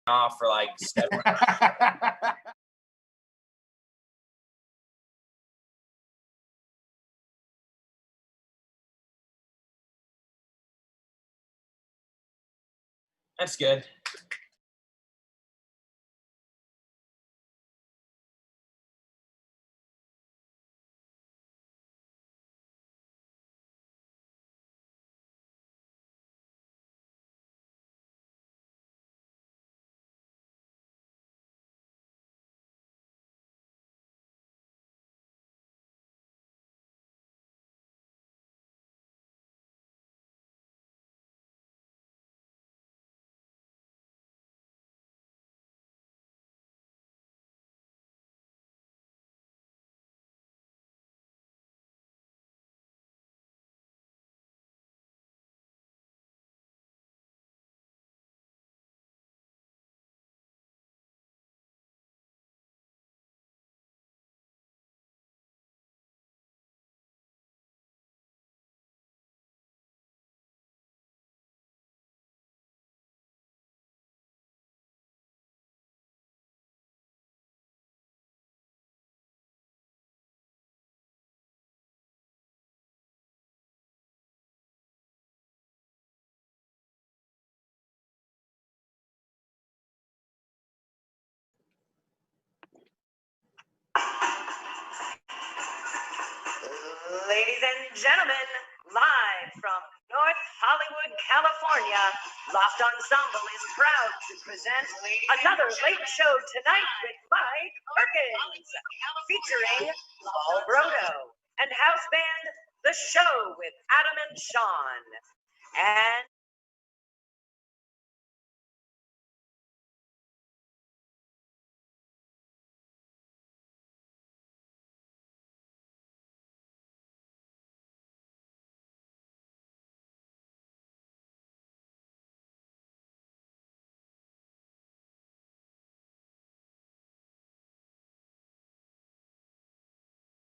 off for like 7 That's good. Ladies and gentlemen, live from North Hollywood, California, Loft Ensemble is proud to present another late show tonight with Mike Perkins, featuring Paul Brodo and house band The Show with Adam and Sean. And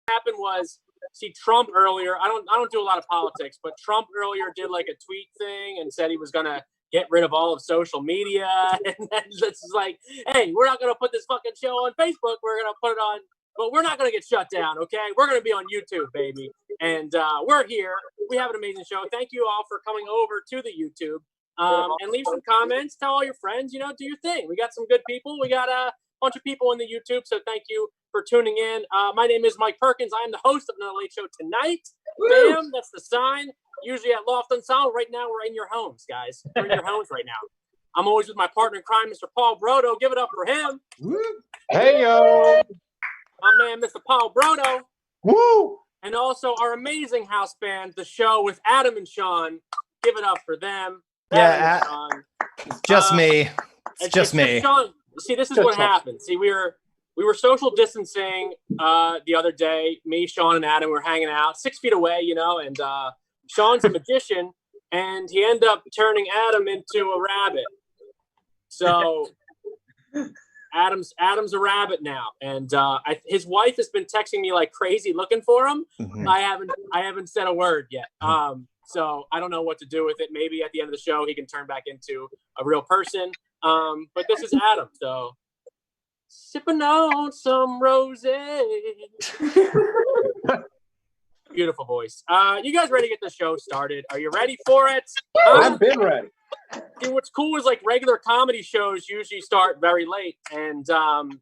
happened was, see, Trump earlier, I don't do a lot of politics, but Trump earlier did like a tweet thing and said he was going to get rid of all of social media. And then this is like, hey, we're not going to put this fucking show on Facebook. We're going to put it on, but we're not going to get shut down. Okay. We're going to be on YouTube, baby. And we're here. We have an amazing show. Thank you all for coming over to the YouTube and leave some comments. Tell all your friends, do your thing. We got some good people. We got a bunch of people in the YouTube. So thank you for tuning in. My name is Mike Perkins. I am the host of Another Late Show Tonight. Bam, that's the sign. Usually at Loft Ensemble. Right now, we're in your homes, guys. We're in your homes right now. I'm always with my partner in crime, Mr. Paul Brodo. Give it up for him. Hey, yo. My man, Mr. Paul Brodo. Woo. And also our amazing house band, The Show with Adam and Sean. Give it up for them. Yeah, just me. It's just me. Sean. See, this is what happened. See, we were social distancing the other day. Me, Sean, and Adam were hanging out 6 feet away, and Sean's a magician, and he ended up turning Adam into a rabbit. So Adam's a rabbit now, and his wife has been texting me like crazy looking for him. Mm-hmm. I haven't said a word yet. So I don't know what to do with it. Maybe at the end of the show he can turn back into a real person. But this is Adam, so sipping on some rosé. Beautiful voice. You guys ready to get the show started? Are you ready for it? I've been ready. See, what's cool is like regular comedy shows usually start very late, and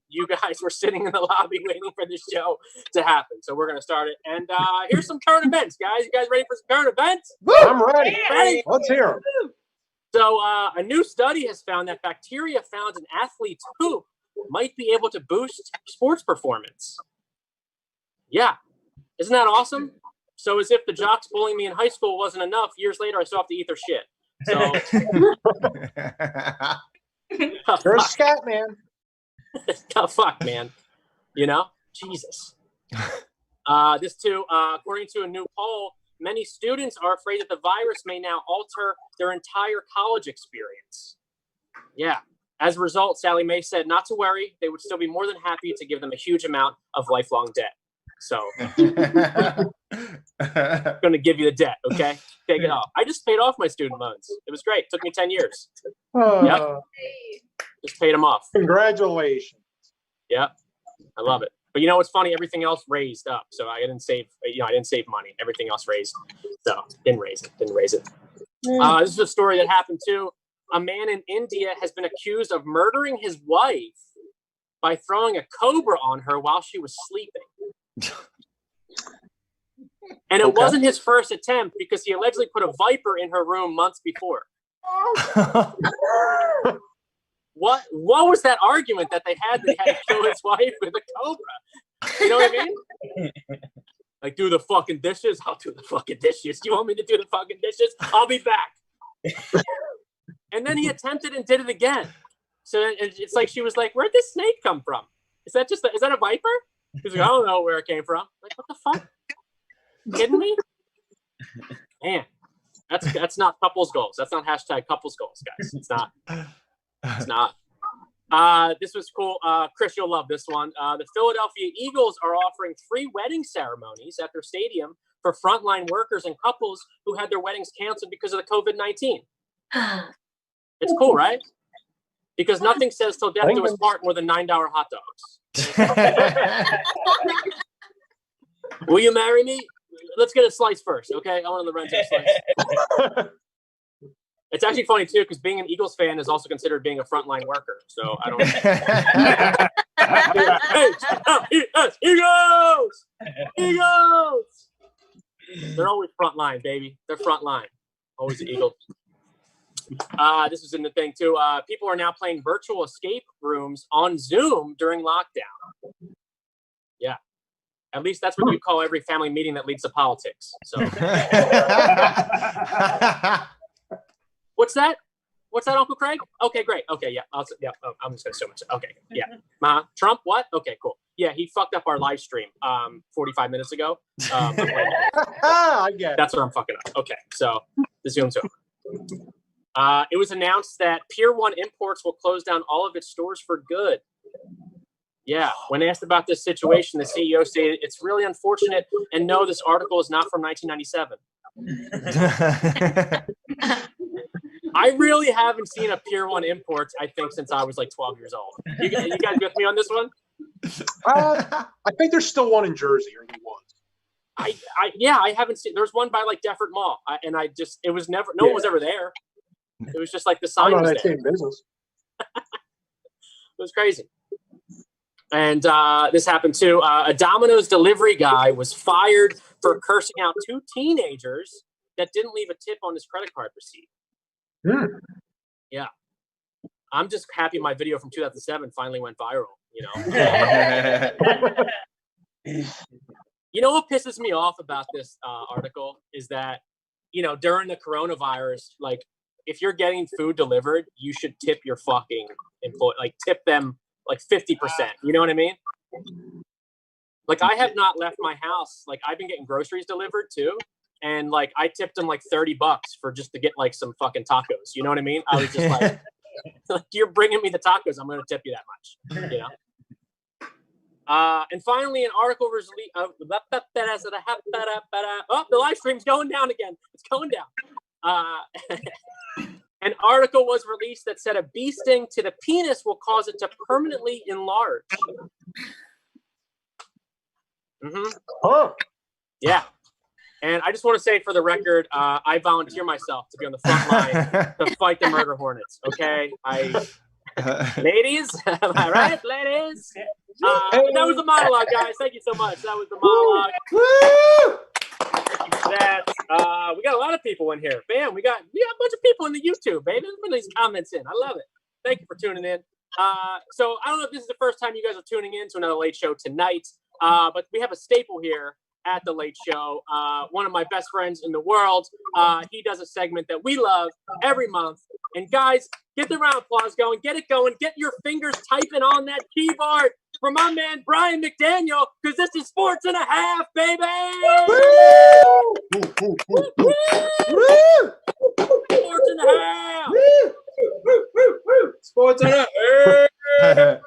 you guys were sitting in the lobby waiting for this show to happen. So we're gonna start it. And here's some current events, guys. You guys ready for some current events? I'm ready. Ready? Let's hear them. So a new study has found that bacteria found in athletes' poop might be able to boost sports performance. Yeah. Isn't that awesome? So as if the jocks bullying me in high school wasn't enough, years later I still have to eat their shit. So You're a scat man. the fuck, man. Jesus. This too, according to a new poll, many students are afraid that the virus may now alter their entire college experience. Yeah. As a result, Sally Mae said not to worry. They would still be more than happy to give them a huge amount of lifelong debt. So I'm going to give you the debt, okay? Take it off. I just paid off my student loans. It was great. It took me 10 years. Yep. Just paid him off. Congratulations. Yeah, I love it. But you know what's funny? Everything else raised up, so I didn't save. I didn't save money. Everything else raised, so didn't raise it. This is a story that happened too. A man in India has been accused of murdering his wife by throwing a cobra on her while she was sleeping. And it wasn't his first attempt because he allegedly put a viper in her room months before. What was that argument that they had to kill his wife with a cobra? You know what I mean? Like, do the fucking dishes? I'll do the fucking dishes. You want me to do the fucking dishes? I'll be back. And then he attempted and did it again. So it's like she was like, "Where'd this snake come from? Is that a viper?" He's like, "I don't know where it came from." Like, what the fuck? You kidding me? Man, that's not couples goals. That's not hashtag couples goals, guys. It's not. It's not. This was cool. Chris, you'll love this one. The Philadelphia Eagles are offering free wedding ceremonies at their stadium for frontline workers and couples who had their weddings canceled because of the COVID-19. It's cool, right? Because nothing says till death do us part more than $9 hot dogs. Will you marry me? Let's get a slice first, okay? I want a Lorenzo slice. It's actually funny too, because being an Eagles fan is also considered being a frontline worker. So I don't. Eagles! They're always frontline, baby. They're frontline. Always the Eagles. This was in the thing too. People are now playing virtual escape rooms on Zoom during lockdown. Yeah. At least that's what you call every family meeting that leads to politics. So. What's that? What's that, Uncle Craig? Okay, great. Okay, yeah. I'm just going to assume it. Okay, yeah. Trump, what? Okay, cool. Yeah, he fucked up our live stream 45 minutes ago. I get it. That's what I'm fucking up. Okay, so the Zoom's over. It was announced that Pier 1 Imports will close down all of its stores for good. Yeah, when asked about this situation, the CEO stated, "It's really unfortunate, and no, this article is not from 1997. I really haven't seen a Pier 1 Imports, I think, since I was like 12 years old. You guys with me on this one? I think there's still one in Jersey, or there was. I haven't seen. There's one by like Deffert Mall, and it was never. No one was ever there. It was just like the sign was there. Same business. It was crazy. And this happened too. A Domino's delivery guy was fired for cursing out two teenagers that didn't leave a tip on his credit card receipt. Yeah. I'm just happy my video from 2007 finally went viral, you know. You know what pisses me off about this article is that, you know, during the coronavirus, like, if you're getting food delivered, you should tip your fucking employee, like tip them like 50%. You know what I mean? Like, I have not left my house. Like, I've been getting groceries delivered too. And like, I tipped them like $30 for just to get like some fucking tacos. You know what I mean? I was just like, you're bringing me the tacos, I'm going to tip you that much, you know? And finally, an article was released. Oh, the live stream's going down again. It's going down. An article was released that said a bee sting to the penis will cause it to permanently enlarge. Yeah. And I just want to say, for the record, I volunteer myself to be on the front line to fight the murder hornets. Okay, ladies, am I right, ladies? That was the monologue, guys. Thank you so much. That was the monologue. We got a lot of people in here. Bam, we got a bunch of people in the YouTube, baby. Let's put these comments in. I love it. Thank you for tuning in. So I don't know if this is the first time you guys are tuning in to another Late Show tonight, but we have a staple here at the Late Show. One of my best friends in the world. He does a segment that we love every month. And guys, get the round of applause going. Get it going. Get your fingers typing on that keyboard for my man Brian McDaniel, because this is Sports and a Half, baby! Sports and a Half! Sports and a Half!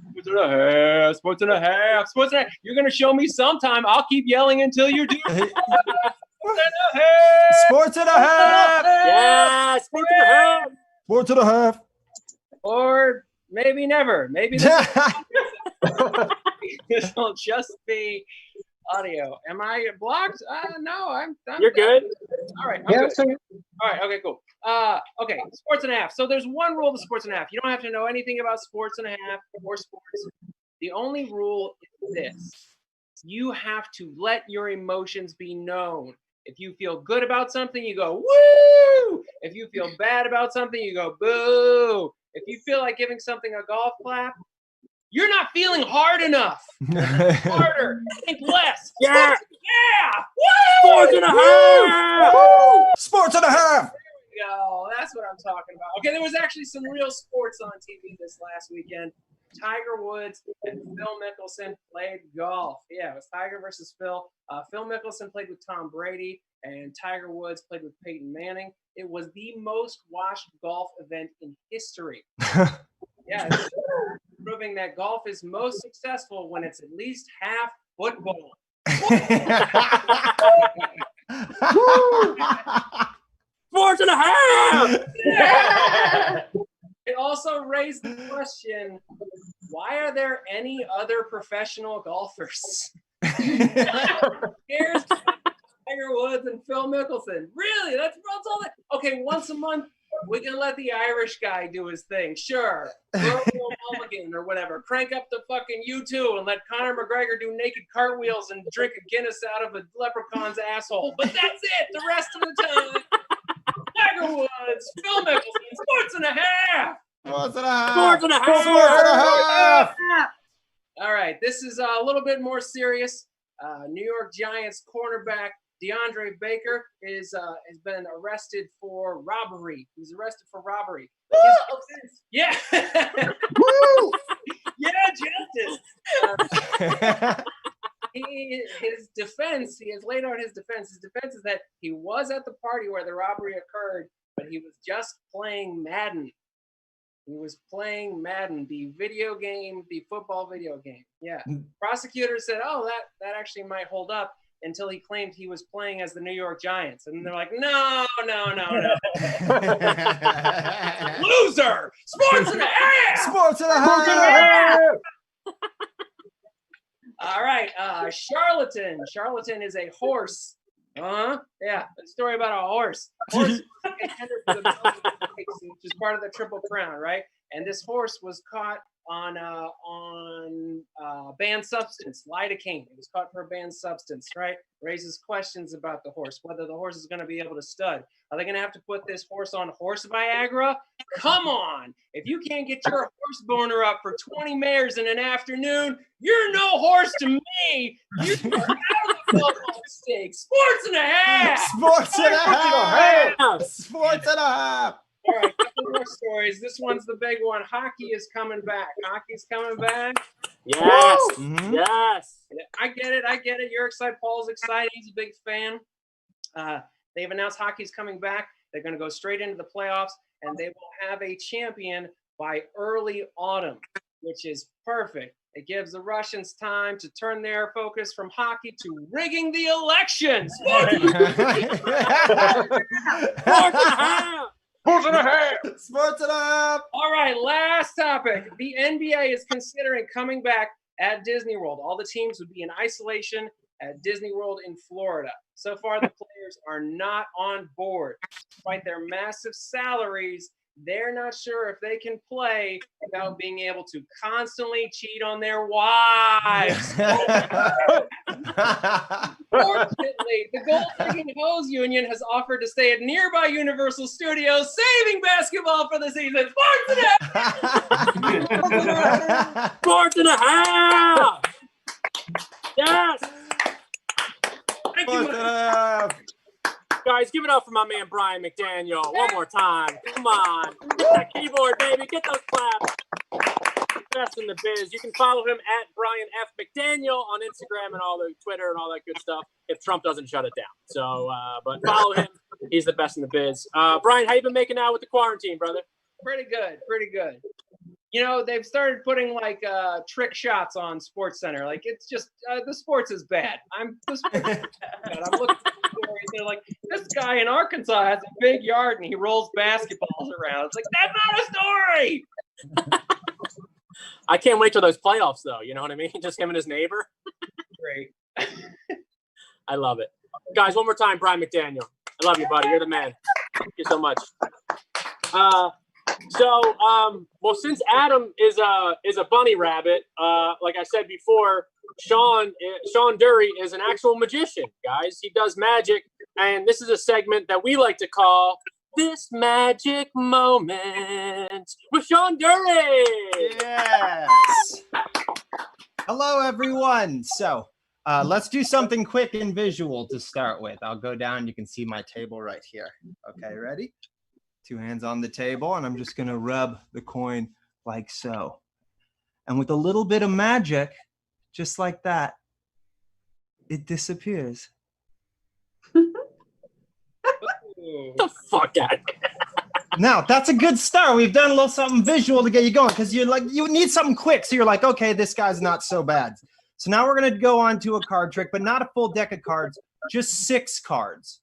Sports and a Half! Sports and a Half! Sports and a Half! You're going to show me sometime. I'll keep yelling until you do. Sports and a Half! Yeah, Sports and a Half! Sports and a Half! or maybe never. Maybe this will just be audio. Am I blocked? No, I'm You're good. All right. Yeah, Good. so All right. Okay, cool. Okay, sports and a half. So there's one rule to sports and a half. You don't have to know anything about sports and a half or sports. The only rule is this. You have to let your emotions be known. If you feel good about something, you go, woo! If you feel bad about something, you go, boo! If you feel like giving something a golf clap, you're not feeling hard enough. Harder. Think less. Yeah. Yeah. Woo! Sports and a half. Woo! Sports and a half. Go. That's what I'm talking about. Okay, there was actually some real sports on TV this last weekend. Tiger Woods and Phil Mickelson played golf. Yeah, it was Tiger versus Phil. Phil Mickelson played with Tom Brady, and Tiger Woods played with Peyton Manning. It was the most watched golf event in history. Yeah, it's proving that golf is most successful when it's at least half football. Sports and a half. Yeah. It also raised the question, why are there any other professional golfers? Here's Tiger Woods and Phil Mickelson. Really? That's all that. Okay, once a month, we can let the Irish guy do his thing. Sure. Throw a mulligan or whatever. Crank up the fucking U2 and let Conor McGregor do naked cartwheels and drink a Guinness out of a leprechaun's asshole. But that's it. The rest of the time, Tiger Woods, Phil Mickelson, sports and a half. Sports and a half. Sports and a half. Sports and a half. All right, this is a little bit more serious. New York Giants cornerback DeAndre Baker has been arrested for robbery. He's arrested for robbery. Yeah. Woo! Yeah, justice. His defense, he has laid out his defense. His defense is that he was at the party where the robbery occurred, but he was just playing Madden. He was playing Madden, the video game, the football video game. Yeah. Prosecutors said, oh, that actually might hold up, until he claimed he was playing as the New York Giants. And they're like, no. Loser! Sports and a half! Sports and a half. All right, Charlatan. Charlatan is a horse. Yeah, a story about a horse. Horse contender for the Belgian Stakes, which is part of the Triple Crown, right? And this horse was caught on banned substance, lidocaine. It was caught for a banned substance, right? Raises questions about the horse, whether the horse is going to be able to stud. Are they going to have to put this horse on horse Viagra? Come on. If you can't get your horse boner up for 20 mares in an afternoon, you're no horse to me. You are out of the football stakes. Sports and a half. Sports and a half. Sports and a half. All right, couple more stories. This one's the big one. Hockey is coming back. Hockey's coming back. Yes. Mhm. Yes. I get it. You're excited. Paul's excited. He's a big fan. They've announced hockey's coming back. They're going to go straight into the playoffs, and they will have a champion by early autumn, which is perfect. It gives the Russians time to turn their focus from hockey to rigging the elections. Sports and a half. Sports and a half. Sports and a half. All right, last topic. The NBA is considering coming back at Disney World. All the teams would be in isolation at Disney World in Florida. So far, the players are not on board. Despite their massive salaries, they're not sure if they can play without being able to constantly cheat on their wives. Fortunately, the Gold Digging Hose Union has offered to stay at nearby Universal Studios, saving basketball for the season. Sports and a half! Sports and a half. Yes. Thank Sports you. and a half. Guys, give it up for my man Brian McDaniel. One more time. Come on. Get that keyboard, baby. Get those claps. Best in the biz. You can follow him at Brian F. McDaniel on Instagram and all the Twitter and all that good stuff if Trump doesn't shut it down. So, but follow him. He's the best in the biz. Brian, how you been making out with the quarantine, brother? Pretty good. You know, they've started putting like trick shots on Sports Center. Like, it's just the sports is bad. I'm looking at the stories. They're like, this guy in Arkansas has a big yard and he rolls basketballs around. It's like, that's not a story. I can't wait till those playoffs, though. You know what I mean? Just him and his neighbor. Great. I love it. Guys, one more time, Brian McDaniel. I love you, buddy. You're the man. Thank you so much. Well, since Adam is a bunny rabbit, like I said before, Sean Dury is an actual magician, guys. He does magic, and this is a segment that we like to call This Magic Moment with Sean Dury. Yes. Hello, everyone. So let's do something quick and visual to start with. I'll go down. You can see my table right here. Okay, ready? 2 hands on the table, and I'm just going to rub the coin like so. And with a little bit of magic, just like that, it disappears. The fuck out. Now, that's a good start. We've done a little something visual to get you going because you're like, you need something quick. So you're like, okay, this guy's not so bad. So now we're going to go on to a card trick, but not a full deck of cards, just 6 cards.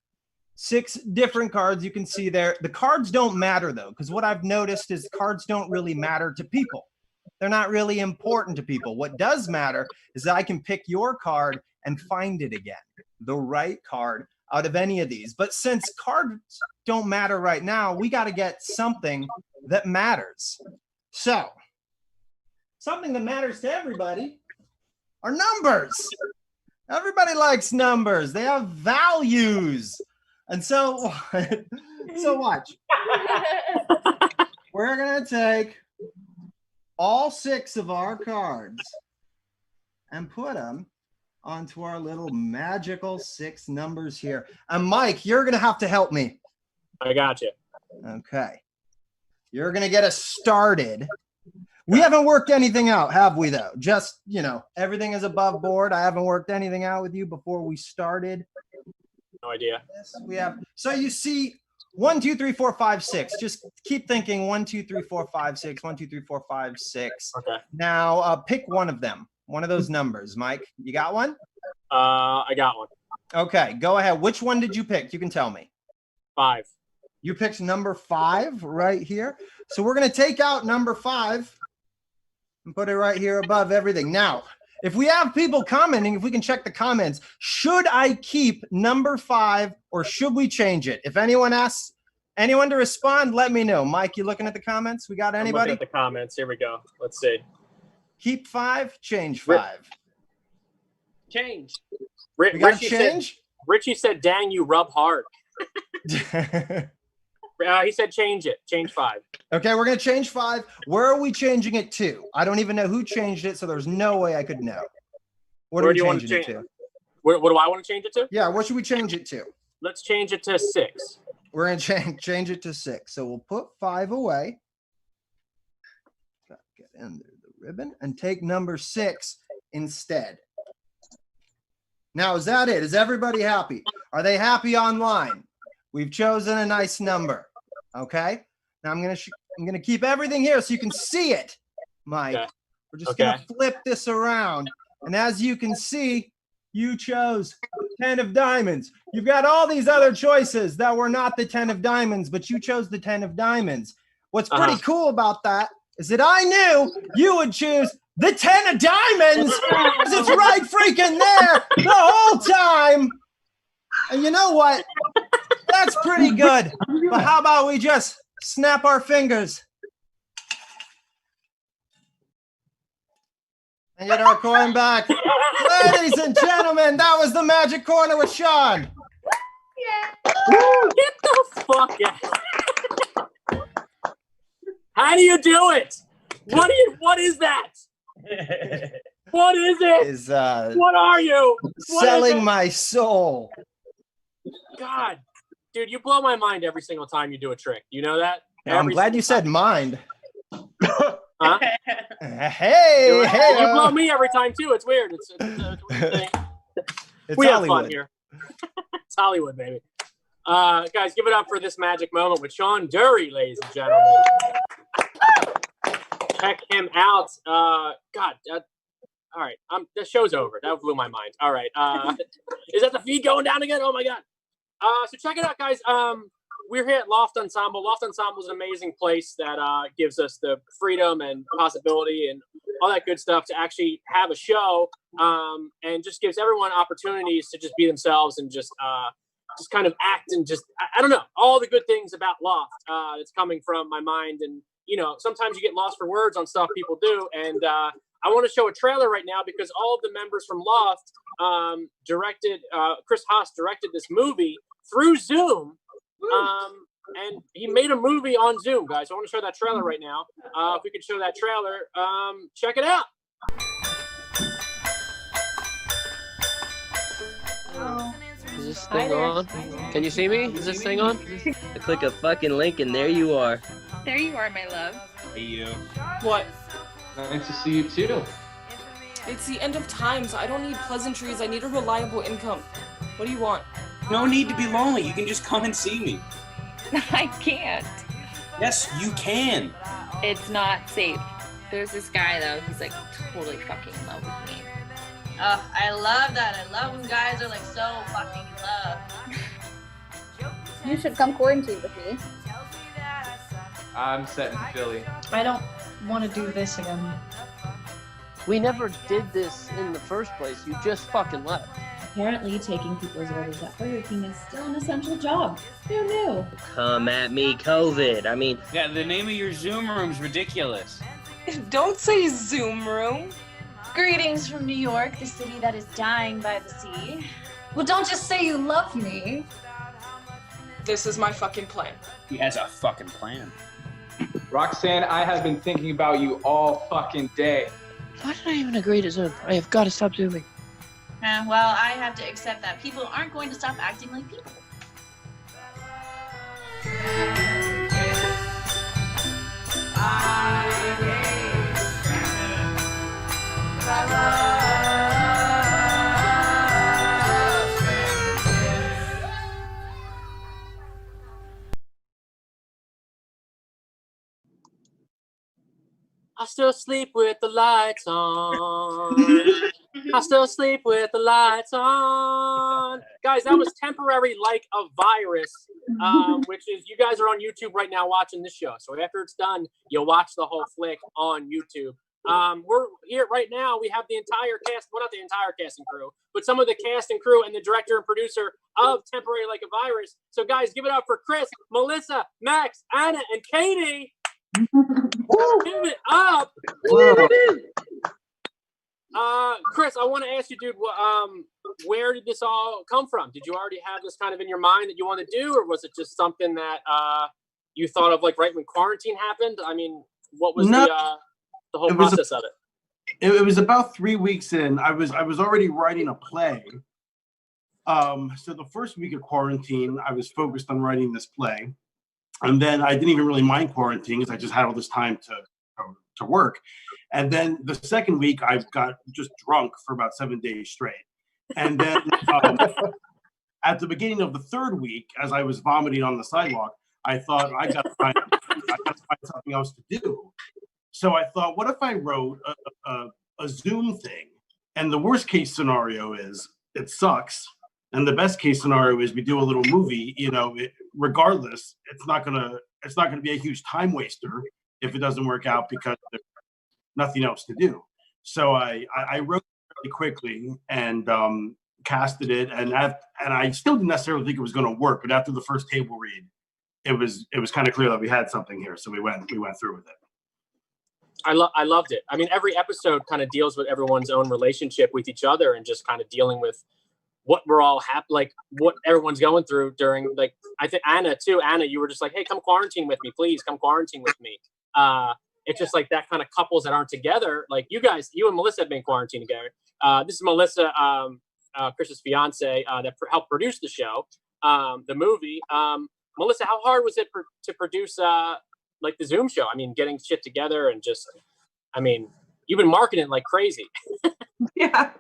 6 different cards you can see there. The cards don't matter, though, because what I've noticed is cards don't really matter to people. They're not really important to people. What does matter is that I can pick your card and find it again, the right card out of any of these. But since cards don't matter right now, we got to get something that matters. So something that matters to everybody are numbers. Everybody likes numbers. They have values. And so watch. We're going to take all 6 of our cards and put them onto our little magical 6 numbers here. And Mike, you're going to have to help me. I got you. Okay. You're going to get us started. We haven't worked anything out, have we, though? Just, everything is above board. I haven't worked anything out with you before we started. No idea. Yes, we have. So you see 1, 2, 3, 4, 5, 6. Just keep thinking 1, 2, 3, 4, 5, 6. 1, 2, 3, 4, 5, 6. Okay. Now pick one of them. One of those numbers. Mike, you got one? I got one. Okay, go ahead. Which one did you pick? You can tell me. 5. You picked number 5 right here. So we're going to take out number 5 and put it right here above everything. Now, if we have people commenting, if we can check the comments, should I keep number 5 or should we change it? If anyone asks anyone to respond, let me know. Mike, you looking at the comments? We got anybody? I'm looking at the comments. Here we go. Let's see. Keep 5, change 5. Change. We got to change? Richie said, dang, you rub hard. He said change it. Change 5. Okay, we're going to change 5. Where are we changing it to? I don't even know who changed it, so there's no way I could know. What Where are do we you want to changing change it to? What do I want to change it to? Yeah, what should we change it to? Let's change it to 6. We're going to change it to 6. So we'll put 5 away. Got to get under the ribbon and take number 6 instead. Now, is that it? Is everybody happy? Are they happy online? We've chosen a nice number. Okay. Now I'm gonna keep everything here so you can see it, Mike. Okay. We're just gonna flip this around, and as you can see, you chose 10 of diamonds. You've got all these other choices that were not the 10 of diamonds, but you chose the 10 of diamonds. What's pretty cool about that is that I knew you would choose the 10 of diamonds because it's right freaking there the whole time. And you know what? That's pretty good. But how about we just snap our fingers and get our coin back? Ladies and gentlemen, that was the Magic Corner with Sean. Yeah. Get the fuck out. How do you do it? What is that? What is it? What are you? Selling my soul. God, dude, you blow my mind every single time you do a trick. You know that? I'm glad you said mind. Huh? Hey, you blow me every time too. It's weird. It's a weird thing. We have fun here. It's Hollywood, baby. Guys, give it up for this magic moment with Sean Dury, ladies and gentlemen. Check him out. God, all right. The show's over. That blew my mind. All right. Is that the feed going down again? Oh my God. So check it out, guys. we're here at Loft Ensemble. Loft Ensemble is an amazing place that gives us the freedom and possibility and all that good stuff to actually have a show, and just gives everyone opportunities to just be themselves and just kind of act and just I don't know, all the good things about Loft that's coming from my mind. And sometimes you get lost for words on stuff people do, and I want to show a trailer right now because all of the members from Loft Chris Haas directed this movie through Zoom, and he made a movie on Zoom, guys. I want to show that trailer right now. If we could show that trailer, check it out. Is this thing on? Can you see me? Is this thing on? I click a fucking link and there you are. There you are, my love. Hey, you. What? Nice to see you, too. It's the end of times. I don't need pleasantries. I need a reliable income. What do you want? No need to be lonely. You can just come and see me. I can't. Yes, you can. It's not safe. There's this guy, though. He's like totally fucking in love with me. I love that. I love when guys are like so fucking in love. You should come quarantine with me. I'm set in Philly. I don't want to do this again. We never did this in the first place. You just fucking left. Apparently, taking people's orders at Burger King is still an essential job. Who knew? Come at me, COVID. I mean, Yeah, the name of your Zoom room's ridiculous. Don't say Zoom room. Greetings from New York, the city that is dying by the sea. Well, don't just say you love me. This is my fucking plan. He has a fucking plan. Roxanne, I have been thinking about you all fucking day. why did I even agree to Zoom? I have got to stop Zooming. Well, I have to accept that people aren't going to stop acting like people. I still sleep with the lights on. I still sleep with the lights on. Guys, that was temporary like a virus, which is, you guys are on YouTube right now watching this show. So after it's done, you'll watch the whole flick on YouTube. We're here right now. We have the entire cast, well, not the entire cast and crew, but some of the cast and crew and the director and producer of Temporary Like a Virus. So guys, give it up for Chris, Melissa, Max, Anna, and Katie. Give it up. Chris, I want to ask you, dude, where did this all come from? Did you already have this kind of in your mind that you want to do, or was it just something that you thought of like right when quarantine happened? I mean, what was the whole process of it? It was about 3 weeks in. I was already writing a play. So the first week of quarantine, I was focused on writing this play. And then I didn't even really mind quarantine because I just had all this time to work. And then the second week, I got just drunk for about 7 days straight. And then at the beginning of the third week, as I was vomiting on the sidewalk, I thought, I gotta find something else to do. So I thought, what if I wrote a Zoom thing? And the worst case scenario is it sucks. And the best case scenario is we do a little movie, regardless, it's not gonna be a huge time waster if it doesn't work out because there's nothing else to do. So I wrote it really quickly and casted it, and I still didn't necessarily think it was gonna work, but after the first table read, it was kind of clear that we had something here. So we went through with it. I loved it. I mean, every episode kind of deals with everyone's own relationship with each other and just kind of dealing with what we're all like what everyone's going through during, like, I think Anna, you were just like, hey, come quarantine with me, please come quarantine with me. It's just like that kind of couples that aren't together. Like you and Melissa have been quarantined together. This is Melissa, Chris's fiance, that helped produce the show, the movie. Melissa, how hard was it to produce like the Zoom show? I mean, getting shit together and just, I mean, you've been marketing like crazy. Yeah.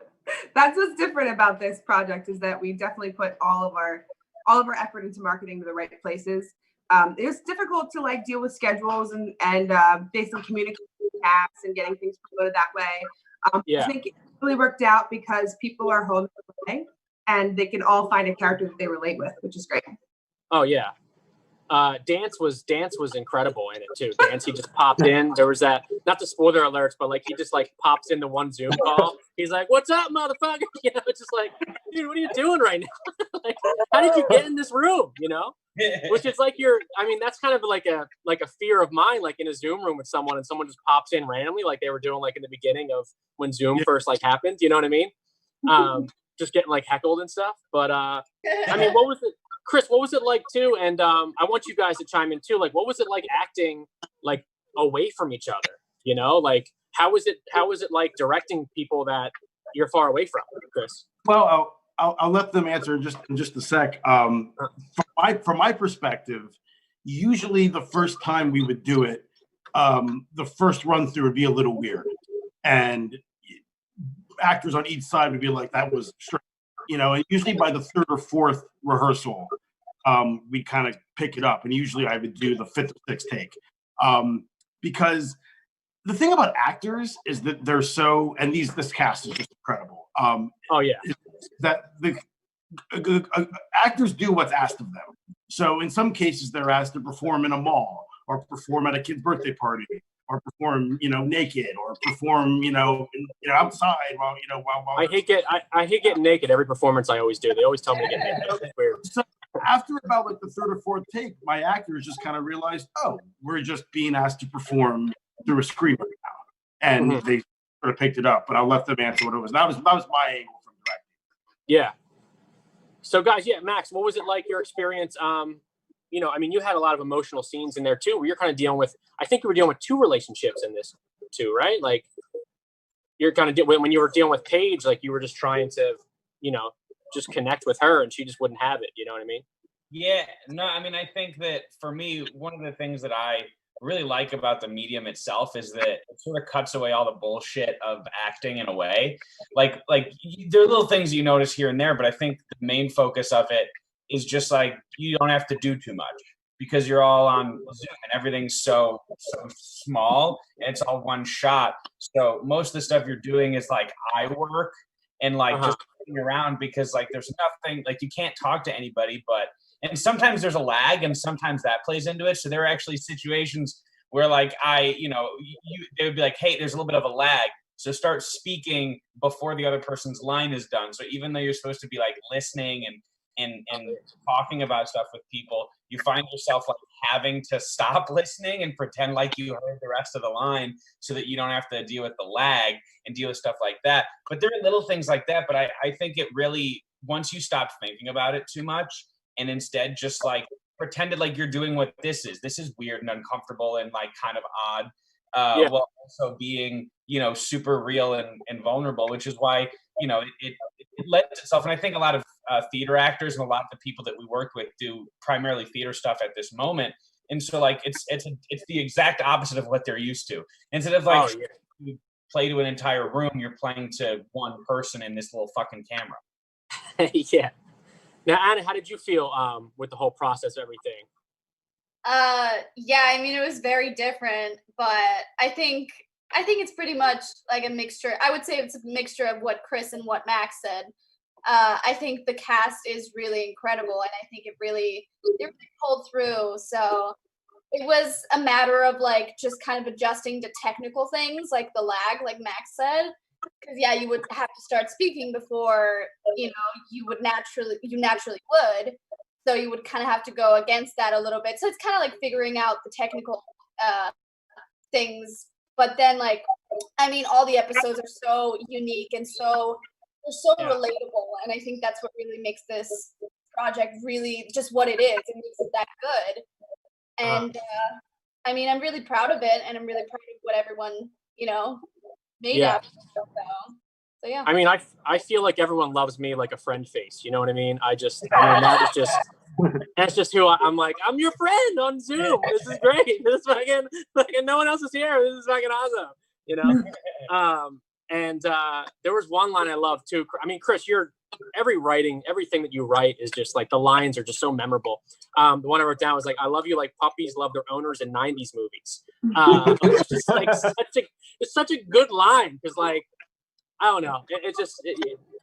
That's what's different about this project is that we definitely put all of our effort into marketing to the right places. It was difficult to like deal with schedules and basically communicating with cast and getting things promoted that way. Yeah. I think it really worked out because people are home and they can all find a character that they relate with, which is great. Oh yeah. Dance was incredible in it too. Dance, he just popped in. There was that, not to spoiler alerts, but like he just like pops into one Zoom call. He's like, "What's up, motherfucker?" You know, it's just like, dude, what are you doing right now? Like, how did you get in this room? You know, which is like I mean, that's kind of like a fear of mine, like in a Zoom room with someone and someone just pops in randomly, like they were doing like in the beginning of when Zoom first like happened. You know what I mean? Just getting like heckled and stuff. But I mean, what was it? Chris, what was it like too? And I want you guys to chime in too. Like, what was it like acting like away from each other? You know, like how was it like directing people that you're far away from, Chris? Well, I'll let them answer in just a sec. From my perspective, usually the first time we would do it, the first run through would be a little weird, and actors on each side would be like, "That was strange." You know, and usually by the third or fourth rehearsal, we kind of pick it up. And usually I would do the fifth or sixth take. Because the thing about actors is that they're so, and this cast is just incredible. Oh, yeah. That the actors do what's asked of them. So in some cases, they're asked to perform in a mall or perform at a kid's birthday party, or perform, naked, or perform, outside while. I hate getting naked every performance I always do. They always tell me to get naked. It's weird. So after about like the third or fourth take, my actors just kind of realized, oh, we're just being asked to perform through a screen right now, and they sort of picked it up. But I'll let them answer what it was. That was my angle from directing. Yeah. So guys, Max, what was it like your experience? I mean, you had a lot of emotional scenes in there too, where you're kind of dealing with, I think you were dealing with two relationships in this too, right? Like you're kind of when you were dealing with Paige, like you were just trying to, just connect with her and she just wouldn't have it. You know what I mean? Yeah, no, I mean, I think that for me, one of the things that I really like about the medium itself is that it sort of cuts away all the bullshit of acting in a way. Like there are little things you notice here and there, but I think the main focus of it is just like you don't have to do too much because you're all on Zoom and everything's so small and it's all one shot. So most of the stuff you're doing is like eye work and like just sitting around because like there's nothing, like you can't talk to anybody, and sometimes there's a lag and sometimes that plays into it. So there are actually situations where like they would be like, hey, there's a little bit of a lag. So start speaking before the other person's line is done. So even though you're supposed to be like listening and talking about stuff with people, you find yourself like having to stop listening and pretend like you heard the rest of the line so that you don't have to deal with the lag and deal with stuff like that. But there are little things like that. But I think it really, once you stop thinking about it too much and instead just like pretended like you're doing what this is weird and uncomfortable and like kind of odd, while also being, super real and vulnerable, which is why, it lends itself. And I think a lot of theater actors and a lot of the people that we work with do primarily theater stuff at this moment. And so like, it's the exact opposite of what they're used to. Instead of like you play to an entire room, you're playing to one person in this little fucking camera. Yeah. Now, Anna, how did you feel with the whole process of everything? Yeah, I mean, it was very different, but I think it's pretty much like a mixture. I would say it's a mixture of what Chris and what Max said. I think the cast is really incredible, and I think it really pulled through. So it was a matter of like just kind of adjusting to technical things like the lag, like Max said. Because you would have to start speaking before you naturally would. So you would kind of have to go against that a little bit. So it's kind of like figuring out the technical things. But then, like, I mean, all the episodes are so unique and they're so relatable. And I think that's what really makes this project really just what it is. It makes it that good. And I mean, I'm really proud of it, and I'm really proud of what everyone made up. So yeah. I mean, I feel like everyone loves me like a friend face. You know what I mean? That is just. That's just who I'm like. I'm your friend on Zoom. This is great. This is fucking no one else is here. This is fucking awesome. And there was one line I love too. I mean, Chris, everything that you write is just like the lines are just so memorable. The one I wrote down was like, "I love you like puppies love their owners in '90s movies." It's just like it's such a good line because like I don't know,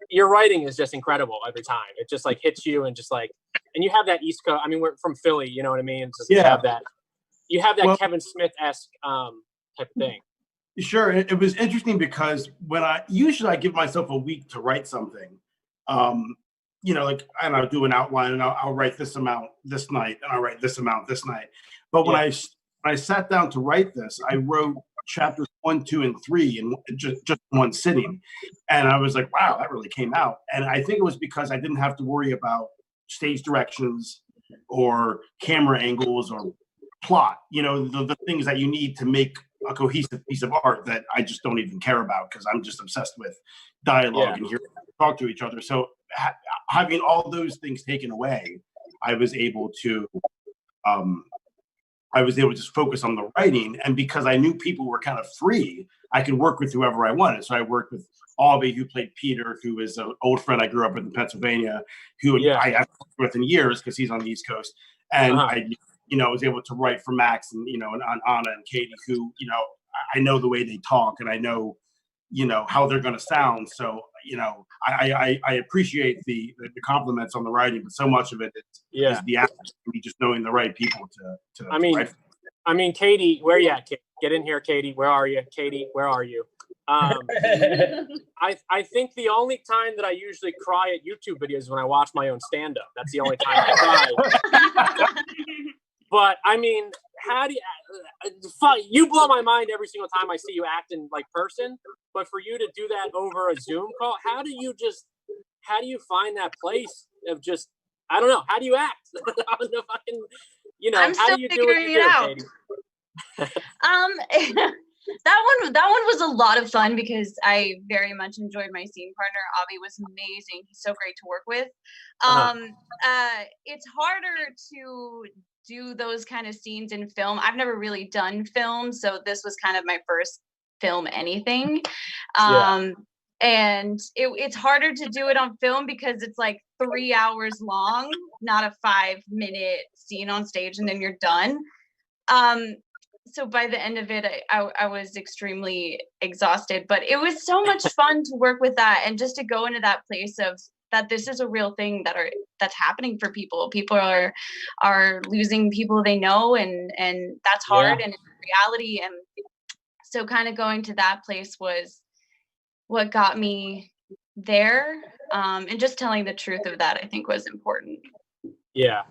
your writing is just incredible every time. It just like hits you and just like And you have that East Coast. I mean, we're from Philly. You know what I mean? It's just, Yeah. You have that Well, Kevin Smith-esque type of thing. Sure. It was interesting because when I give myself a week to write something. You know, like, and I'll do an outline and I'll write this amount this night and I'll write this amount this night. But when I sat down to write this, I wrote chapters 1, 2, and 3 in just one sitting. And I was like, wow, that really came out. And I think it was because I didn't have to worry about stage directions or camera angles or plot, you know, the things that you need to make a cohesive piece of art that I just don't even care about because I'm just obsessed with dialogue and hearing people talk to each other. So having all those things taken away, I was able to just focus on the writing. And because I knew people were kind of free, I could work with whoever I wanted. So I worked with Albie, who played Peter, who is an old friend I grew up with in Pennsylvania, who I haven't worked with in years because he's on the East Coast. And I was able to write for Max and, and Anna and Katie, who, I know the way they talk and I know, how they're going to sound. So, I appreciate the compliments on the writing, but so much of it is the acting, just knowing the right people to write. I mean, Katie, where you at? Get in here, Katie. Where are you? Katie, where are you? I think the only time that I usually cry at YouTube videos is when I watch my own stand-up. That's the only time I cry. But I mean, how do you blow my mind every single time I see you act in like person? But for you to do that over a Zoom call, how do you find that place of just, I don't know, how do you act? I'm how still do you do what you figuring it out. Katie? That one was a lot of fun because I very much enjoyed my scene partner. Avi was amazing. He's so great to work with. It's harder to do those kind of scenes in film. I've never really done film, so this was kind of my first film anything. And it's harder to do it on film because it's like 3 hours long, not a 5-minute scene on stage and then you're done. So by the end of it, I was extremely exhausted, but it was so much fun to work with that and just to go into that place of that this is a real thing that's happening for people. People are losing people they know, and that's hard and it's reality. And so kind of going to that place was what got me there. And just telling the truth of that, I think, was important. Yeah.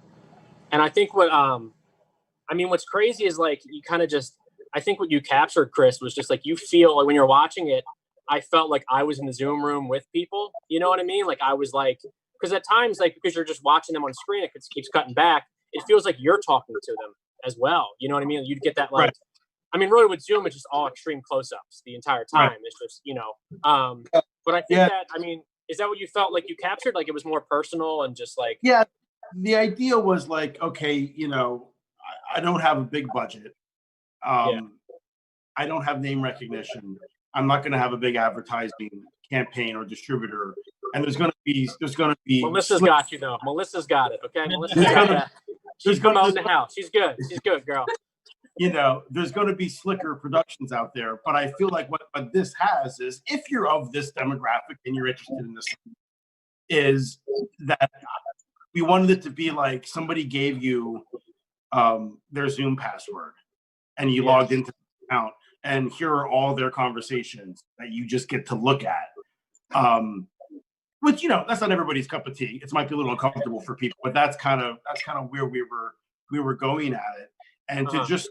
And I think what's crazy is like you kind of just, I think what you captured, Chris, was just like you feel like when you're watching it, I felt like I was in the Zoom room with people. You know what I mean? Like I was like, because at times, like because you're just watching them on screen, it keeps cutting back. It feels like you're talking to them as well. You know what I mean? You'd get that like, I mean, really with Zoom, it's just all extreme close-ups the entire time. Right. It's just, but I think that, I mean, is that what you felt like you captured? Like it was more personal and just like. Yeah. The idea was like, okay, I don't have a big budget. I don't have name recognition. I'm not going to have a big advertising campaign or distributor. And there's going to be. Melissa's got you though. Melissa's got it. Okay, Melissa's got that. She's promoting the house. She's good. She's good, girl. There's going to be slicker productions out there, but I feel like what this has is, if you're of this demographic and you're interested in this, is that we wanted it to be like somebody gave you their Zoom password and you logged into the account, and here are all their conversations that you just get to look at. Which that's not everybody's cup of tea. It might be a little uncomfortable for people, but that's kind of where we were going at it, and to just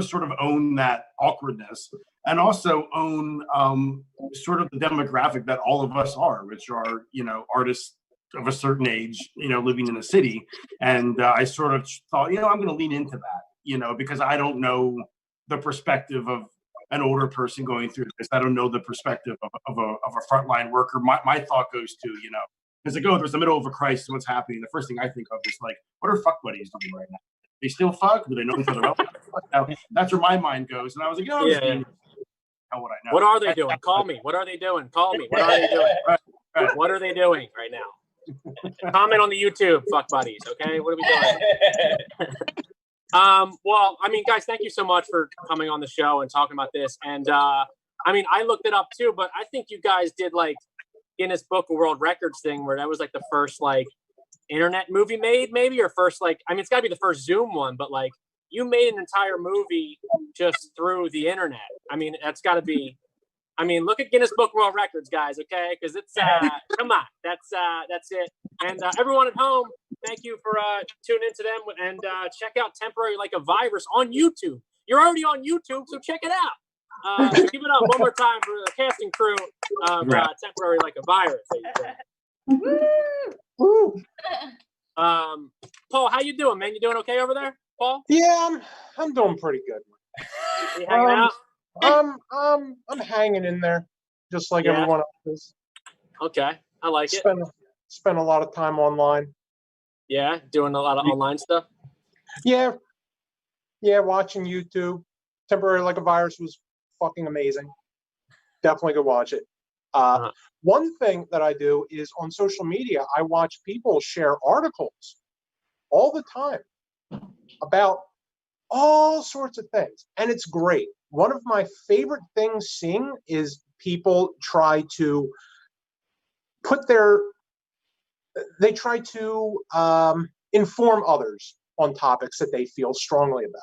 sort of own that awkwardness, and also own sort of the demographic that all of us are, which are artists of a certain age, living in a city. And I sort of thought, I'm going to lean into that, because I don't know the perspective of an older person going through this. I don't know the perspective of a frontline worker. My thought goes to, it's like, oh, there's the middle of a crisis. What's happening? The first thing I think of is like, what are fuck buddies doing right now? They still fuck? Do they know each other well? That's where my mind goes. And I was like, what I know. What are they doing? Call me. What are they doing? Call me. What are they doing? Right. What are they doing right now? Comment on the YouTube, fuck buddies. Okay, what are we doing? Well, I mean, guys, thank you so much for coming on the show and talking about this. And I mean, I looked it up too, but I think you guys did like Guinness Book of World Records thing where that was like the first like internet movie made, maybe, or first, like, I mean, it's got to be the first Zoom one, but like, you made an entire movie just through the internet. I mean, that's got to be. I mean, look at Guinness Book of World Records, guys. Okay, because it's come on, that's it. And everyone at home, thank you for tuning into them and check out Temporary Like a Virus on YouTube. You're already on YouTube, so check it out. So give it up one more time for the casting crew of Temporary Like a Virus. Woo! Paul, how you doing, man? You doing okay over there, Paul? Yeah, I'm doing pretty good. You hanging out? I'm hanging in there, just like everyone else is. Okay, I like it. Spend a lot of time online. Yeah, doing a lot of online stuff. Yeah, watching YouTube. Temporary Like a Virus was fucking amazing. Definitely go watch it. One thing that I do is on social media, I watch people share articles all the time about all sorts of things, and it's great. One of my favorite things seeing is people try to inform others on topics that they feel strongly about.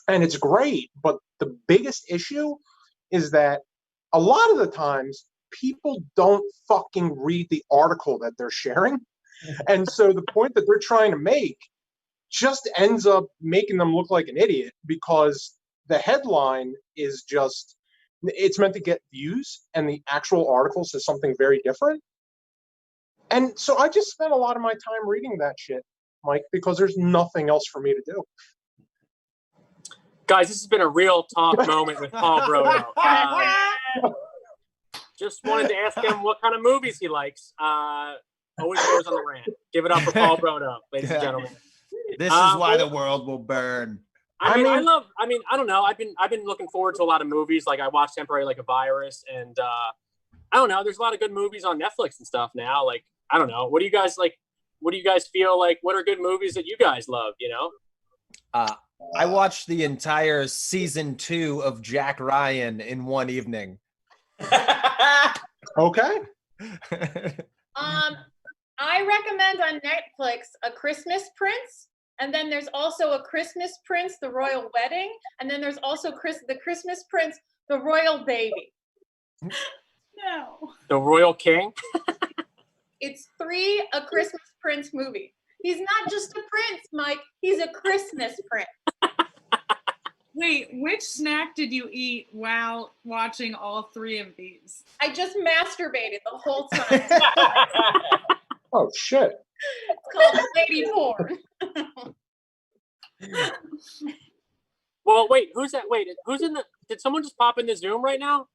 And it's great, but the biggest issue is that a lot of the times people don't fucking read the article that they're sharing. And so the point that they're trying to make just ends up making them look like an idiot because the headline is just, it's meant to get views and the actual article says something very different. And so I just spent a lot of my time reading that shit, Mike, because there's nothing else for me to do. Guys, this has been a real talk moment with Paul Brodo. Just wanted to ask him what kind of movies he likes. Always goes on the rant. Give it up for Paul Brodo, ladies and gentlemen. This is why the world will burn. I don't know. I've been looking forward to a lot of movies. Like I watched Temporary Like a Virus, and I don't know. There's a lot of good movies on Netflix and stuff now. Like I don't know. What do you guys like? What do you guys feel like? What are good movies that you guys love? You know. I watched the entire season 2 of Jack Ryan in one evening. Okay. I recommend on Netflix A Christmas Prince, and then there's also A Christmas Prince, The Royal Wedding, and then there's also The Christmas Prince, The Royal Baby. No. The Royal King? It's 3 A Christmas Prince movies. He's not just a prince, Mike. He's a Christmas prince. Wait, which snack did you eat while watching all 3 of these? I just masturbated the whole time. Oh, shit. It's called lady porn. Well, wait, who's that? Wait, who's in the? Did someone just pop in the Zoom right now?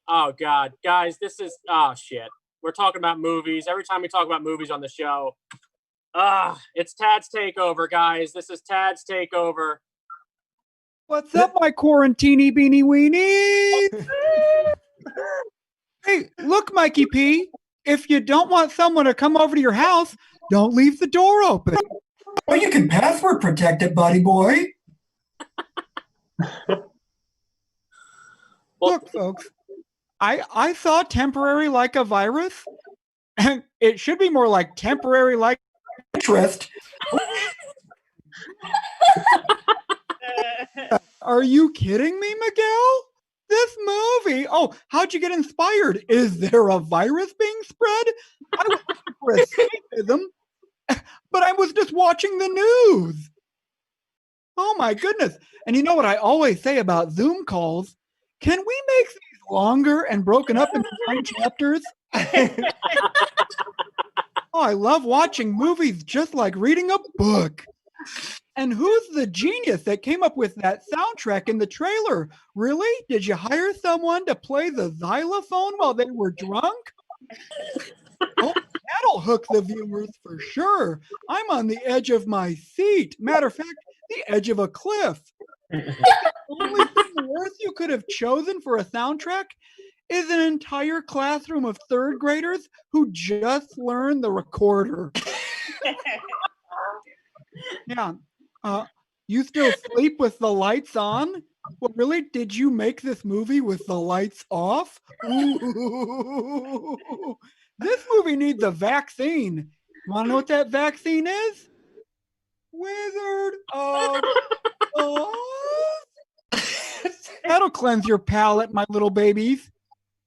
Oh God, guys, this is shit. We're talking about movies. Every time we talk about movies on the show, it's Tad's Takeover, guys. This is Tad's Takeover. What's up, my quarantini beanie weenie? Hey, look, Mikey P. If you don't want someone to come over to your house, don't leave the door open. Well, you can password protect it, buddy boy. Look, folks, I saw Temporary Like a Virus, and it should be more like Temporary Like Interest. Are you kidding me, Miguel? This movie. Oh, how'd you get inspired? Is there a virus being spread? I was looking for escapism, but I was just watching the news. Oh my goodness. And you know what I always say about Zoom calls? Can we make these longer and broken up into 9 chapters? Oh, I love watching movies just like reading a book. And who's the genius that came up with that soundtrack in the trailer? Really? Did you hire someone to play the xylophone while they were drunk? Oh, that'll hook the viewers for sure. I'm on the edge of my seat. Matter of fact, the edge of a cliff. The only thing worse you could have chosen for a soundtrack is an entire classroom of 3rd graders who just learned the recorder. Yeah. You still sleep with the lights on? Well, really? Did you make this movie with the lights off? Ooh. This movie needs a vaccine. Want to know what that vaccine is? Wizard of Oz. That'll cleanse your palate, my little babies.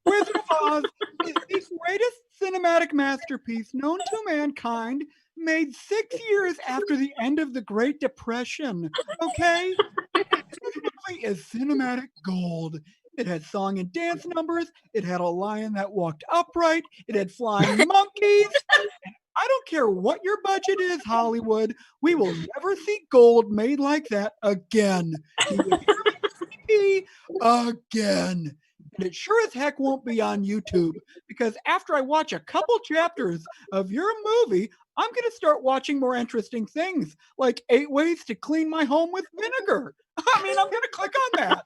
Wizard of Oz is the greatest cinematic masterpiece known to mankind, made 6 years after the end of the Great Depression. Okay? This movie is cinematic gold. It had song and dance numbers. It had a lion that walked upright. It had flying monkeys. I don't care what your budget is, Hollywood. We will never see gold made like that again. You will hear me again. And it sure as heck won't be on YouTube, because after I watch a couple chapters of your movie, I'm going to start watching more interesting things, like 8 ways to clean my home with vinegar. I mean, I'm going to click on that.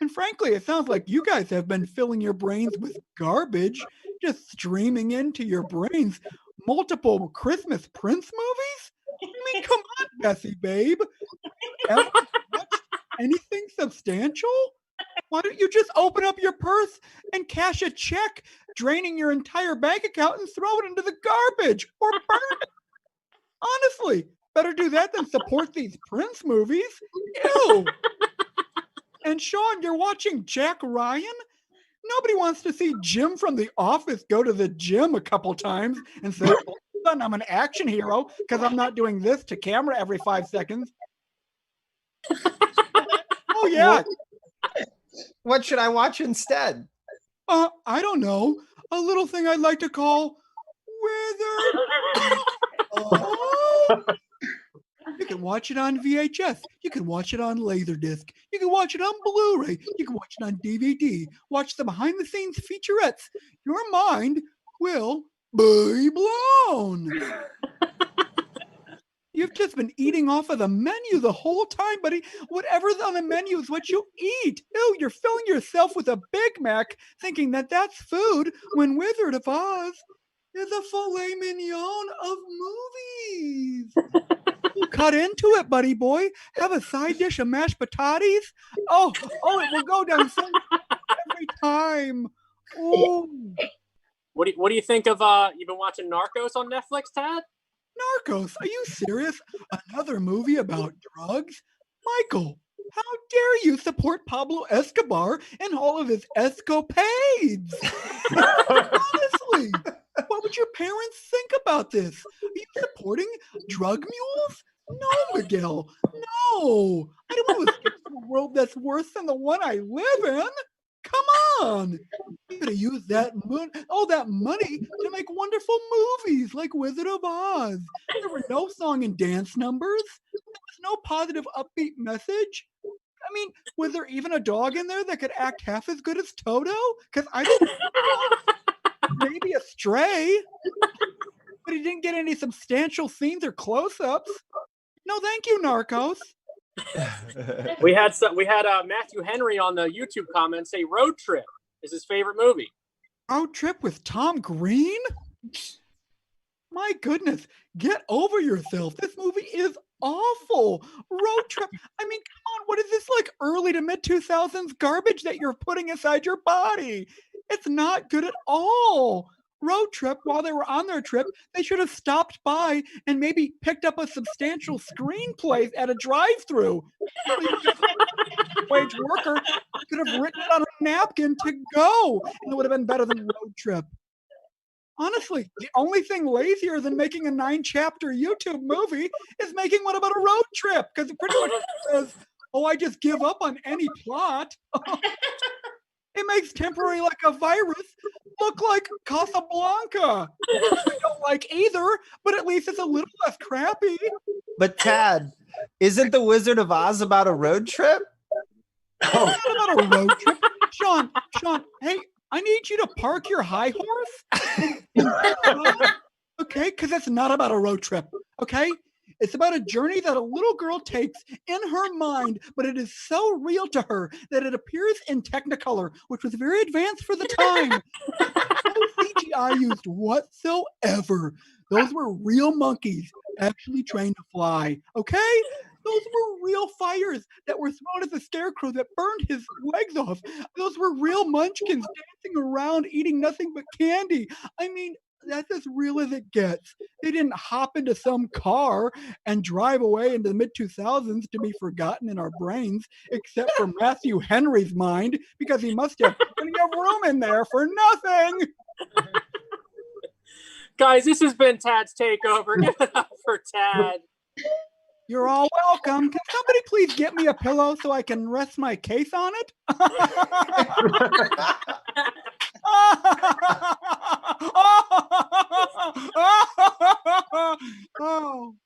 And frankly, it sounds like you guys have been filling your brains with garbage, just streaming into your brains multiple Christmas Prince movies? I mean, come on, Bessie, babe. Ever watched anything substantial? Why don't you just open up your purse and cash a check, draining your entire bank account and throw it into the garbage or burn it? Honestly, better do that than support these Prince movies. Ew. And Sean, you're watching Jack Ryan? Nobody wants to see Jim from The Office go to the gym a couple times and say, "Well, son, I'm an action hero because I'm not doing this to camera every 5 seconds." Oh, yeah. What should I watch instead? I don't know. A little thing I'd like to call Wizard. You can watch it on VHS. You can watch it on Laserdisc. You can watch it on Blu-ray. You can watch it on DVD. Watch the behind-the-scenes featurettes. Your mind will be blown. You've just been eating off of the menu the whole time, buddy. Whatever's on the menu is what you eat. Ew, you're filling yourself with a Big Mac thinking that that's food when Wizard of Oz is a filet mignon of movies. Cut into it, buddy boy. Have a side dish of mashed potatoes. Oh, it will go down so every time. Ooh. What do you think of you've been watching Narcos on Netflix, Tad? Narcos? Are you serious? Another movie about drugs? Michael, how dare you support Pablo Escobar and all of his escapades? Honestly, what would your parents think about this? Are you supporting drug mules? No, Miguel, no. I don't want to escape to a world that's worse than the one I live in. Come on. You're going to use that money to make wonderful movies like Wizard of Oz. There were no song and dance numbers. There was no positive upbeat message. I mean, was there even a dog in there that could act half as good as Toto? Because I don't know. Maybe a stray. But he didn't get any substantial scenes or close-ups. No, thank you, Narcos. We had Matthew Henry on the YouTube comments say Road Trip is his favorite movie. Road Trip with Tom Green? My goodness, get over yourself. This movie is awful. Road Trip. I mean, come on, what is this, like early to mid 2000s garbage that you're putting inside your body? It's not good at all. Road Trip, while they were on their trip, they should have stopped by and maybe picked up a substantial screenplay at a drive-through. Wage worker could have written it on a napkin to go, and it would have been better than Road Trip. Honestly, the only thing lazier than making a 9-chapter YouTube movie is making one about a road trip, because it pretty much says, "Oh, I just give up on any plot." It makes Temporary Like a Virus look like Casablanca. I don't like either, but at least it's a little less crappy. But Tad, isn't The Wizard of Oz about a road trip? It's not about a road trip. Sean, hey, I need you to park your high horse. Okay, because it's not about a road trip, okay? It's about a journey that a little girl takes in her mind, but it is so real to her that it appears in Technicolor, which was very advanced for the time. No CGI used whatsoever. Those were real monkeys actually trained to fly, okay? Those were real fires that were thrown at the scarecrow that burned his legs off. Those were real munchkins dancing around eating nothing but candy. I mean, that's as real as it gets. They didn't hop into some car and drive away into the mid-2000s to be forgotten in our brains, except for Matthew Henry's mind, because he must have plenty of room in there for nothing. Guys, this has been Tad's Takeover. Give it up for Tad. You're all welcome. Can somebody please get me a pillow so I can rest my case on it? Oh.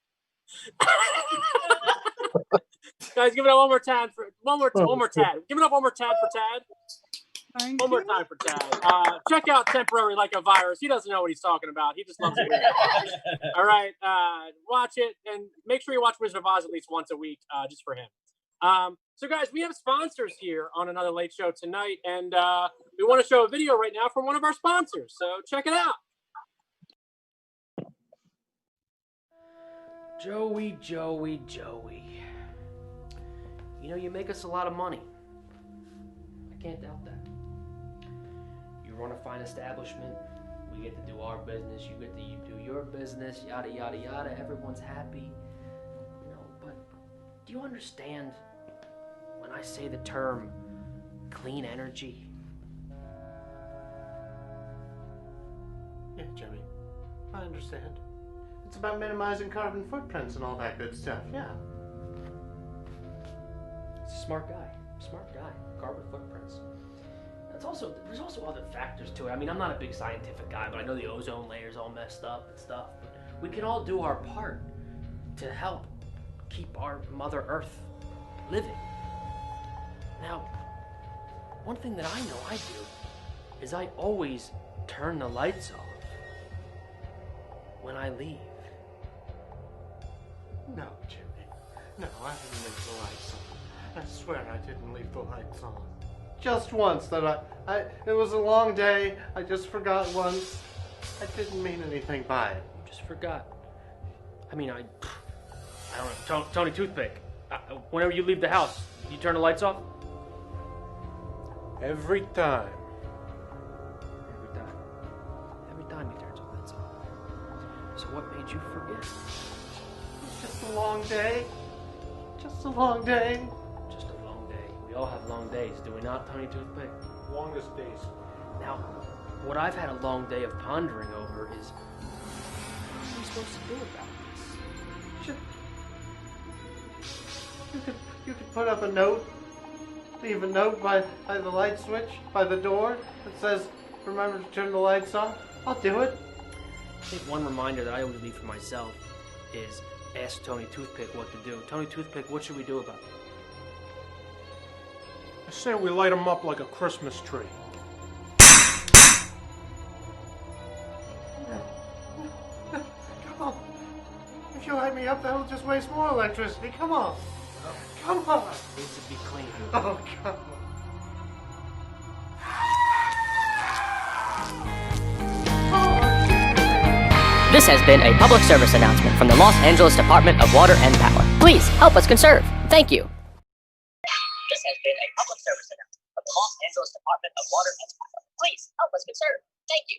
Guys, give it up one more Tad for one more Tad. Give it up one more Tad for Tad. One more time for Tad. Check out Temporary Like a Virus. He doesn't know what he's talking about. He just loves it. All right. Watch it and make sure you watch Wizard of Oz at least once a week, just for him. So guys, we have sponsors here on Another Late Show tonight, and we want to show a video right now from one of our sponsors. So check it out. Joey. You know, you make us a lot of money. I can't doubt that. You run a fine establishment. We get to do our business. You get to do your business. Yada, yada, yada. Everyone's happy. You know, but do you understand when I say the term clean energy? Yeah, Jimmy. I understand. It's about minimizing carbon footprints and all that good stuff, yeah. He's a smart guy. Carbon footprints. There's also other factors to it. I mean, I'm not a big scientific guy, but I know the ozone layer's all messed up and stuff. But we can all do our part to help keep our Mother Earth living. Now, one thing that I know I do is I always turn the lights off when I leave. No, Jimmy. No, I didn't leave the lights on. I swear I didn't leave the lights on. Just once that it was a long day. I just forgot once. I didn't mean anything by it. You just forgot. I mean, I don't know. Tony Toothpick, whenever you leave the house, you turn the lights off? Every time. Every time he turns the lights off. So what made you forget? Just a long day. Just a long day. Just a long day. We all have long days, do we not, Tony Toothpick? Longest days. Now, what I've had a long day of pondering over is, what are we supposed to do about this? You could put up a note. Leave a note by the light switch, by the door, that says, remember to turn the lights off. I'll do it. I think one reminder that I always leave for myself is ask Tony Toothpick what to do. Tony Toothpick, what should we do about it? I say we light them up like a Christmas tree. Come on. If you light me up, that'll just waste more electricity. Come on. Come on. It needs to be clean. Oh, come on. This has been a public service announcement from the Los Angeles Department of Water and Power. Please help us conserve. Thank you. This has been a public service announcement from the Los Angeles Department of Water and Power. Please help us conserve. Thank you.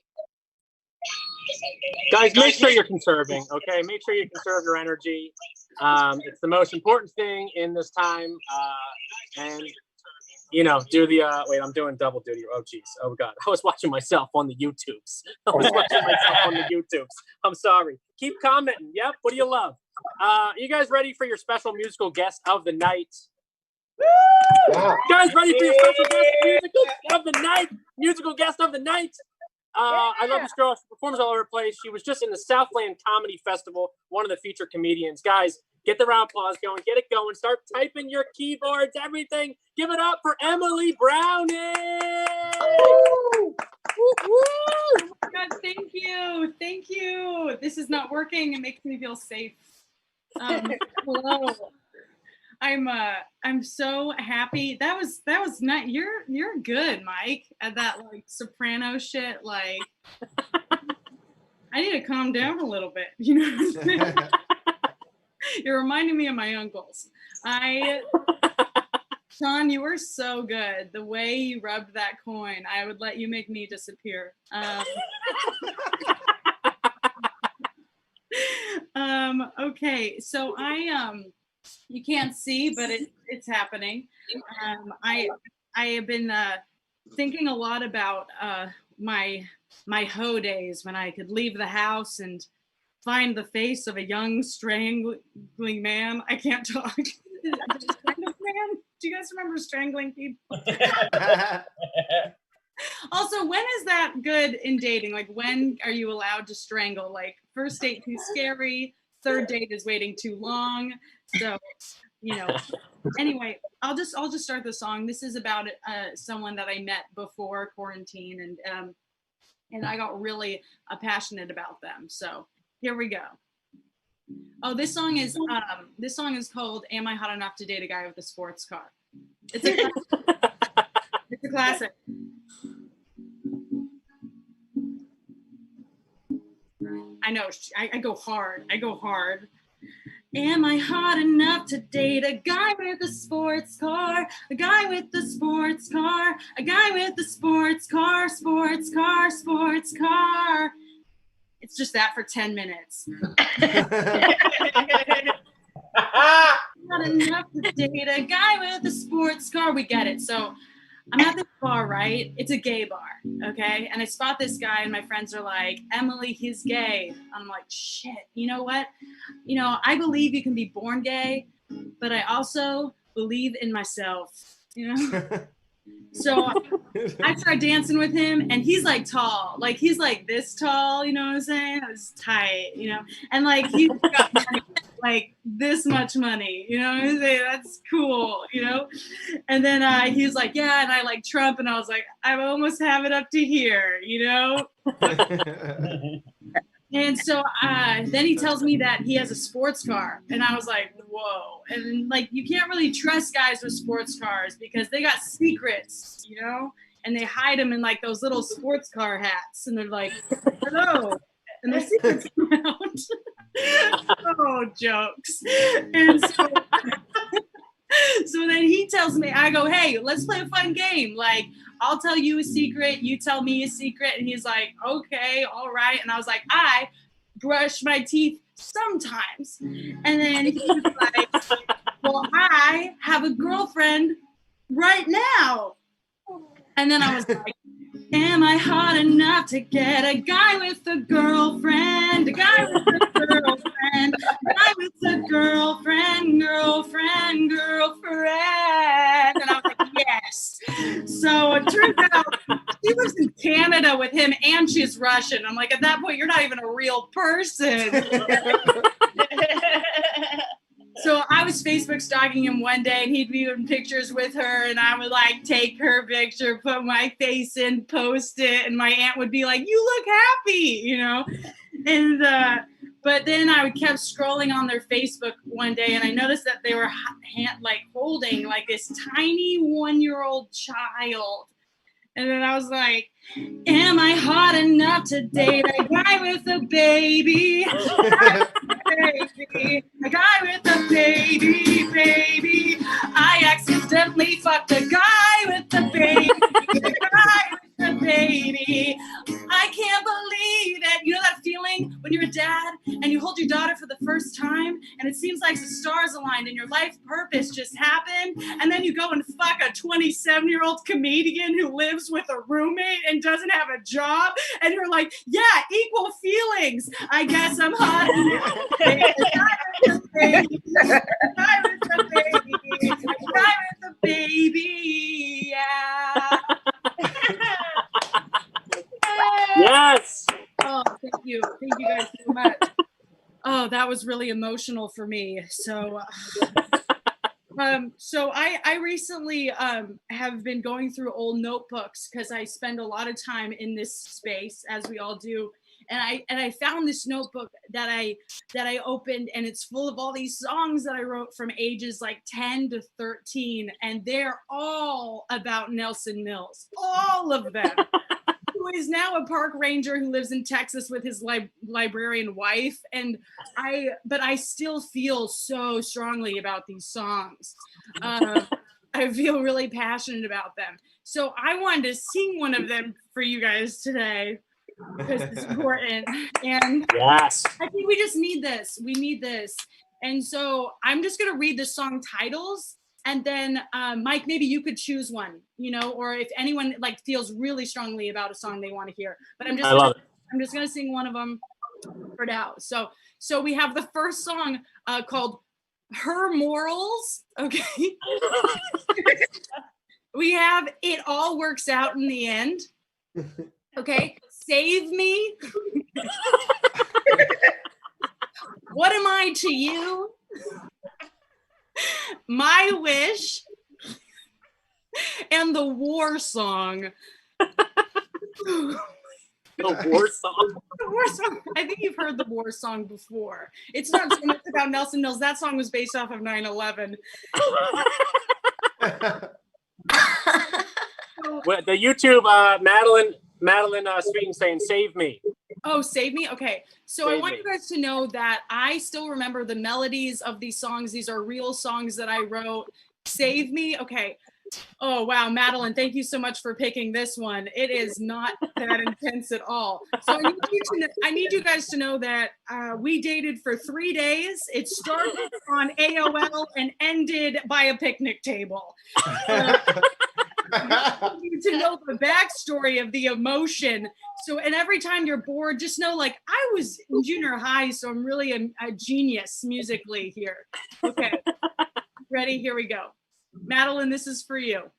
Guys, make sure you're conserving, okay? Make sure you conserve your energy. It's the most important thing in this time. And, you know, do the, wait, I'm doing double duty. Oh, geez. Oh, God. I was watching myself on the YouTubes. I'm sorry. Keep commenting. Yep. What do you love? You guys ready for your special musical guest of the night? Yeah. You guys ready for your special musical guest of the night? I love this girl. She performs all over the place. She was just in the Southland Comedy Festival, one of the featured comedians. Guys, get the round of applause going. Get it going. Start typing your keyboards, everything. Give it up for Emily Browning. Oh my God, thank you. Thank you. This is not working. It makes me feel safe. Hello. I'm so happy. That was not you're good, Mike, at that like soprano shit. Like I need to calm down a little bit, you know what I'm saying? You're reminding me of my uncles. Sean, you were so good. The way you rubbed that coin, I would let you make me disappear. Okay, so you can't see, but it's happening. I have been thinking a lot about my hoe days when I could leave the house and find the face of a young strangling man. I can't talk. Strangling man? Do you guys remember strangling people? Also, when is that good in dating? Like, when are you allowed to strangle? Like, first date too scary, third date is waiting too long. So, anyway, I'll just start the song. This is about someone that I met before quarantine, and I got really passionate about them. So here we go. Oh, this song is called "Am I Hot Enough to Date a Guy with a Sports Car?" It's a classic. I know. I go hard. Am I hot enough to date a guy with a sports car? A guy with a sports car. A guy with a sports car. Sports car. Sports car. It's just that for 10 minutes. Not enough to date a guy with a sports car. We get it. So I'm at this bar, right? It's a gay bar, okay? And I spot this guy, and my friends are like, Emily, he's gay. I'm like, shit, you know what? I believe you can be born gay, but I also believe in myself, So I tried dancing with him, and he's like tall. Like, he's like this tall, you know what I'm saying? I was tight, And like, he's got money, like this much money, you know what I'm saying? That's cool, And then he was like, yeah, and I like Trump, and I was like, I almost have it up to here, And so then he tells me that he has a sports car, and I was like, whoa. And like, you can't really trust guys with sports cars because they got secrets, and they hide them in like those little sports car hats, and they're like, hello, and their secrets come out. Oh, jokes. And so then he tells me, I go, hey, let's play a fun game. Like, I'll tell you a secret, you tell me a secret. And he's like, okay, all right. And I was like, I brush my teeth sometimes. And then he was like, well, I have a girlfriend right now. And then I was like, am I hot enough to get a guy with a girlfriend? A guy with a girlfriend. A guy with a girlfriend, girlfriend, girlfriend. And I was like, yes. So it turns out she lives in Canada with him, and she's Russian. I'm like, at that point, you're not even a real person. So I was Facebook stalking him one day, and he'd be in pictures with her, and I would like take her picture, put my face in, post it, and my aunt would be like, you look happy, And but then I kept scrolling on their Facebook one day, and I noticed that they were like holding like this tiny 1-year-old child. And then I was like, am I hot enough to date a guy with a baby? A guy with a baby, baby. I accidentally fucked a guy with a baby. A guy with a baby. I can't believe it. You know that feeling when you're a dad and you hold your daughter for the first time, and it seems like the stars aligned and your life purpose just happened, and then you go and fuck a 27-year-old comedian who lives with a roommate and doesn't have a job, and you're like, yeah, equal feelings. I guess I'm hot. A guy with a baby. A guy with a baby. A guy with a baby. Yeah. Yes. Oh, thank you guys so much. Oh, that was really emotional for me. So I recently have been going through old notebooks because I spend a lot of time in this space, as we all do. And I found this notebook that I opened, and it's full of all these songs that I wrote from ages like 10 to 13, and they're all about Nelson Mills, all of them. To is now a park ranger who lives in Texas with his librarian wife, but I still feel so strongly about these songs. I feel really passionate about them. So I wanted to sing one of them for you guys today because it's important. And yes, I think we just need this. We need this. And so I'm just going to read the song titles. And then Mike, maybe you could choose one, or if anyone like feels really strongly about a song they want to hear. But I'm just going to sing one of them for now. So we have the first song called Her Morals. Okay. We have It All Works Out in the End. Okay. Save Me. What Am I to You? My Wish. And the War Song. The War Song. The War Song. I think you've heard the War Song before. It's not so much about Nelson Mills. That song was based off of 9/11. The YouTube Madeline Sweeten saying "Save Me." Oh, Save Me? Okay. So Save I want Me. you guys to know that I still remember the melodies of these songs. These are real songs that I wrote. Save Me? Okay. Oh, wow. Madeline, thank you so much for picking this one. It is not that intense at all. So I need you guys to know that we dated for 3 days. It started on AOL and ended by a picnic table. You need to know the backstory of the emotion. So, and every time you're bored, just know, like, I was in junior high, so I'm really a genius musically here. Okay. Ready? Here we go. Madeline, this is for you.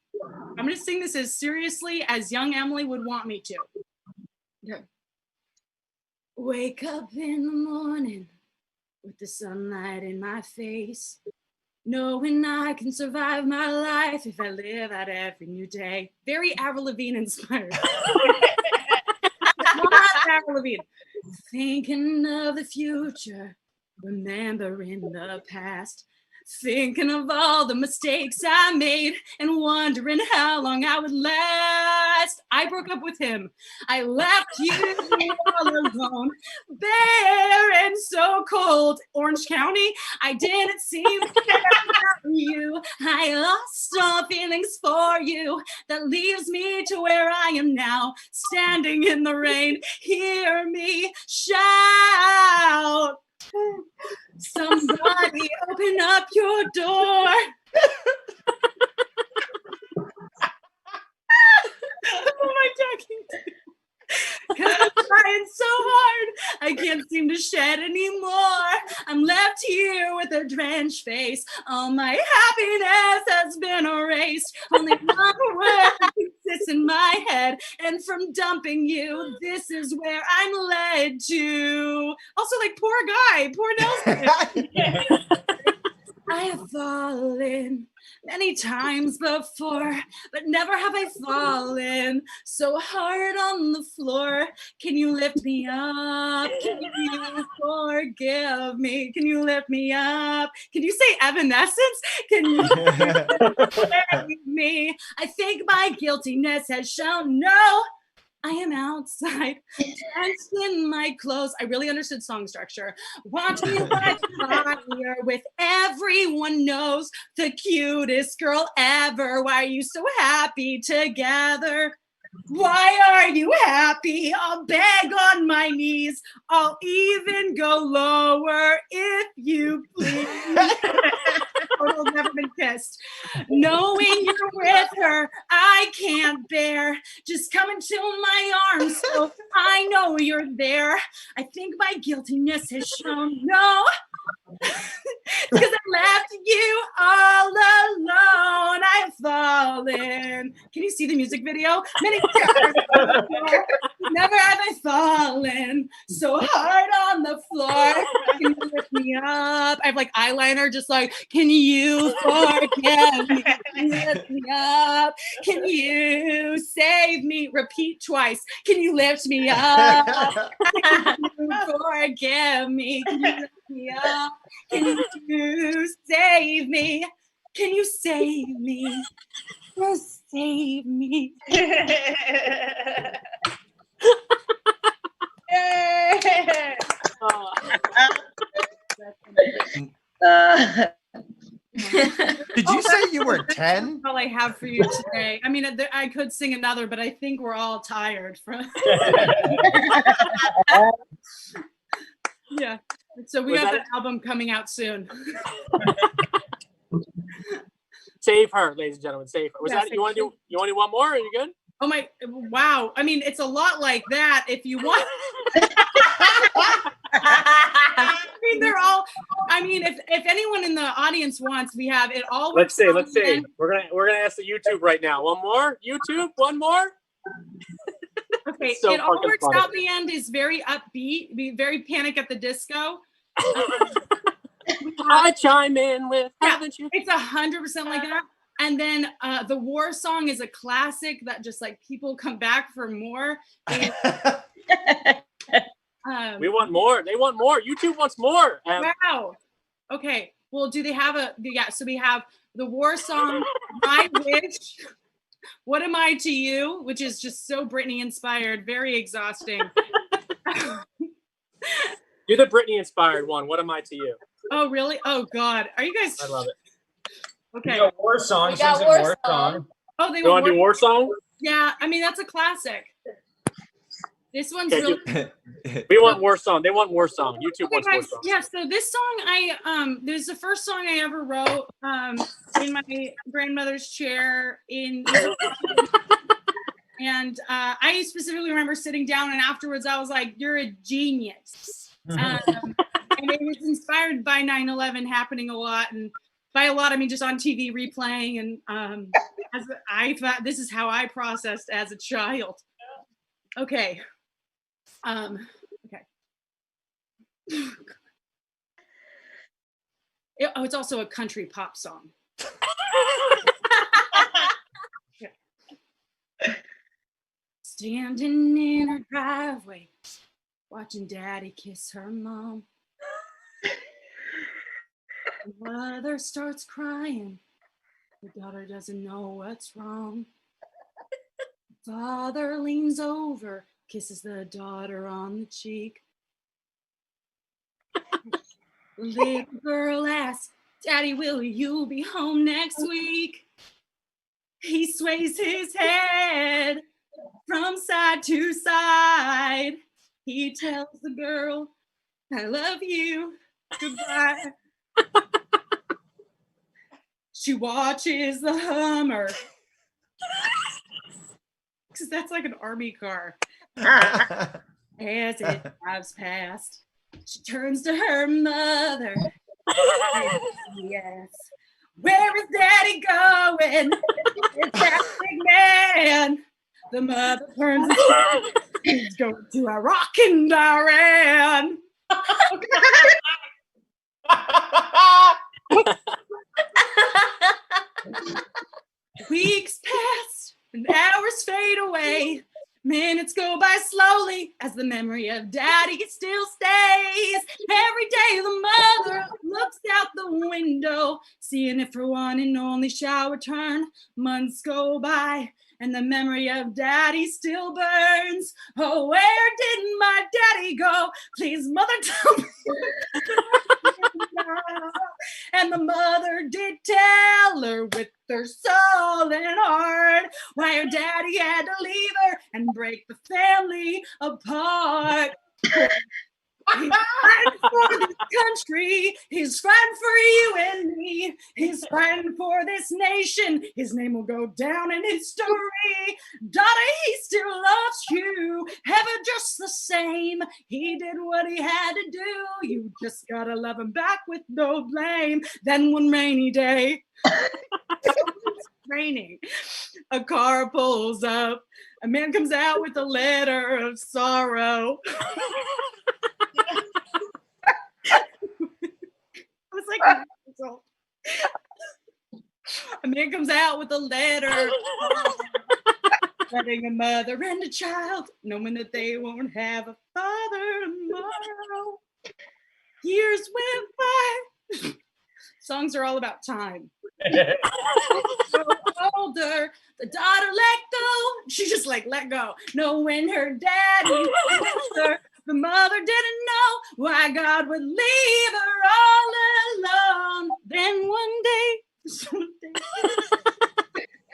I'm going to sing this as seriously as young Emily would want me to. Okay. Wake up in the morning with the sunlight in my face, knowing I can survive my life if I live out every new day. Very Avril Lavigne inspired. Not Avril Lavigne. Thinking of the future, remembering the past, thinking of all the mistakes I made and wondering how long I would last. I broke up with him. I left you all alone, bare and so cold. Orange County, I didn't seem to care about you. I lost all feelings for you. That leaves me to where I am now, standing in the rain. Hear me shout. Somebody open up your door. Who am I talking to? Because I'm trying so hard, I can't seem to shed anymore. I'm left here with a drenched face. All my happiness has been erased. Only one word exists in my head. And from dumping you, this is where I'm led to. Also, like, poor guy, poor Nelson. I have fallen many times before, but never have I fallen so hard on the floor. Can you lift me up? Can you forgive me? Can you lift me up? Can you say Evanescence? Can you forgive me? I think my guiltiness has shown no. I am outside, dressed in my clothes. I really understood song structure. Watching you like fire with everyone knows the cutest girl ever. Why are you so happy together? Why are you happy? I'll beg on my knees. I'll even go lower if you please. Total never been kissed. Knowing you're with her, I can't bear. Just come into my arms so I know you're there. I think my guiltiness has shown no. Because I left you all alone. I have fallen. Can you see the music video? Many times. Never have I fallen so hard on the floor. Can you lift me up? I have like eyeliner, just like, can you forgive me? Can you lift me up? Can you save me? Repeat twice. Can you lift me up? Can you forgive me? Can you lift me up? Can you save me? Can you save me? Just save me. Yay! Did you say you were 10? That's all I have for you today. I mean, I could sing another, but I think we're all tired from. Yeah. So we Was got that that album coming out soon. Save her, ladies and gentlemen. Save her. Was Yeah, that you want to do? You want to do one more? Are you good? Oh my! Wow. I mean, it's a lot like that. If you want. I mean, they're all. I mean, if anyone in the audience wants, we have it all. Let's see. Let's see. And- We're gonna ask the YouTube right now. One more. YouTube. One more. Okay. So It all fucking works funny. out. The end is very upbeat. Be very Panic at the Disco. I chime in with haven't you? It's 100% like that. And then the war song is a classic that just like people come back for more. We want more. They want more. YouTube wants more. Wow. Okay. Well, do they have so we have the war song, My Wish, What Am I to You, which is just so Britney inspired, very exhausting. Do the Britney inspired one. What am I to you? Oh, really? Oh, God. Are you guys? I love it. Okay. We got War Song. We got Sings a War War Song. Song. Oh, they You want to do War Song? Yeah. I mean, that's a classic. This one's Okay, really. We want War Song. They want War Song. YouTube Okay, wants War guys. Song. Yeah. So this song, this is the first song I ever wrote in my grandmother's chair and I specifically remember sitting down and afterwards I was like, "You're a genius." And it was inspired by 9/11 happening a lot, and by a lot I mean just on TV replaying, and as I thought this is how I processed as a child. Okay. Okay. It's also a country pop song. Standing in her driveway, watching Daddy kiss her mom. The mother starts crying. The daughter doesn't know what's wrong. Father leans over, kisses the daughter on the cheek. The little girl asks, "Daddy, will you be home next week?" He sways his head from side to side. He tells the girl, "I love you, goodbye." She watches the Hummer, because that's like an army car. As it drives past, she turns to her mother. Yes. Where is Daddy going? It's that big man. The mother turns and says, "He's going to Iraq and Iran." Weeks pass and hours fade away. Minutes go by slowly as the memory of Daddy still stays. Every day the mother looks out the window, seeing if her one and only shall return. Months go by and the memory of Daddy still burns. Oh, where did my Daddy go? Please, mother, tell me. And the mother did tell her with her soul and heart why her daddy had to leave her and break the family apart. He's fighting for this country. He's fighting for you and me. He's fighting for this nation. His name will go down in history. Daughter, he still loves you. Heaven just the same. He did what he had to do. You just gotta love him back with no blame. Then one rainy day, it's raining, a car pulls up. A man comes out with a letter of sorrow. I was like, a man comes out with a letter, letting a mother and a child, knowing that they won't have a father tomorrow. Years went by. Songs are all about time. So older, the daughter let go. She just like let go. Knowing her daddy, her The mother didn't know why God would leave her all alone. Then one day,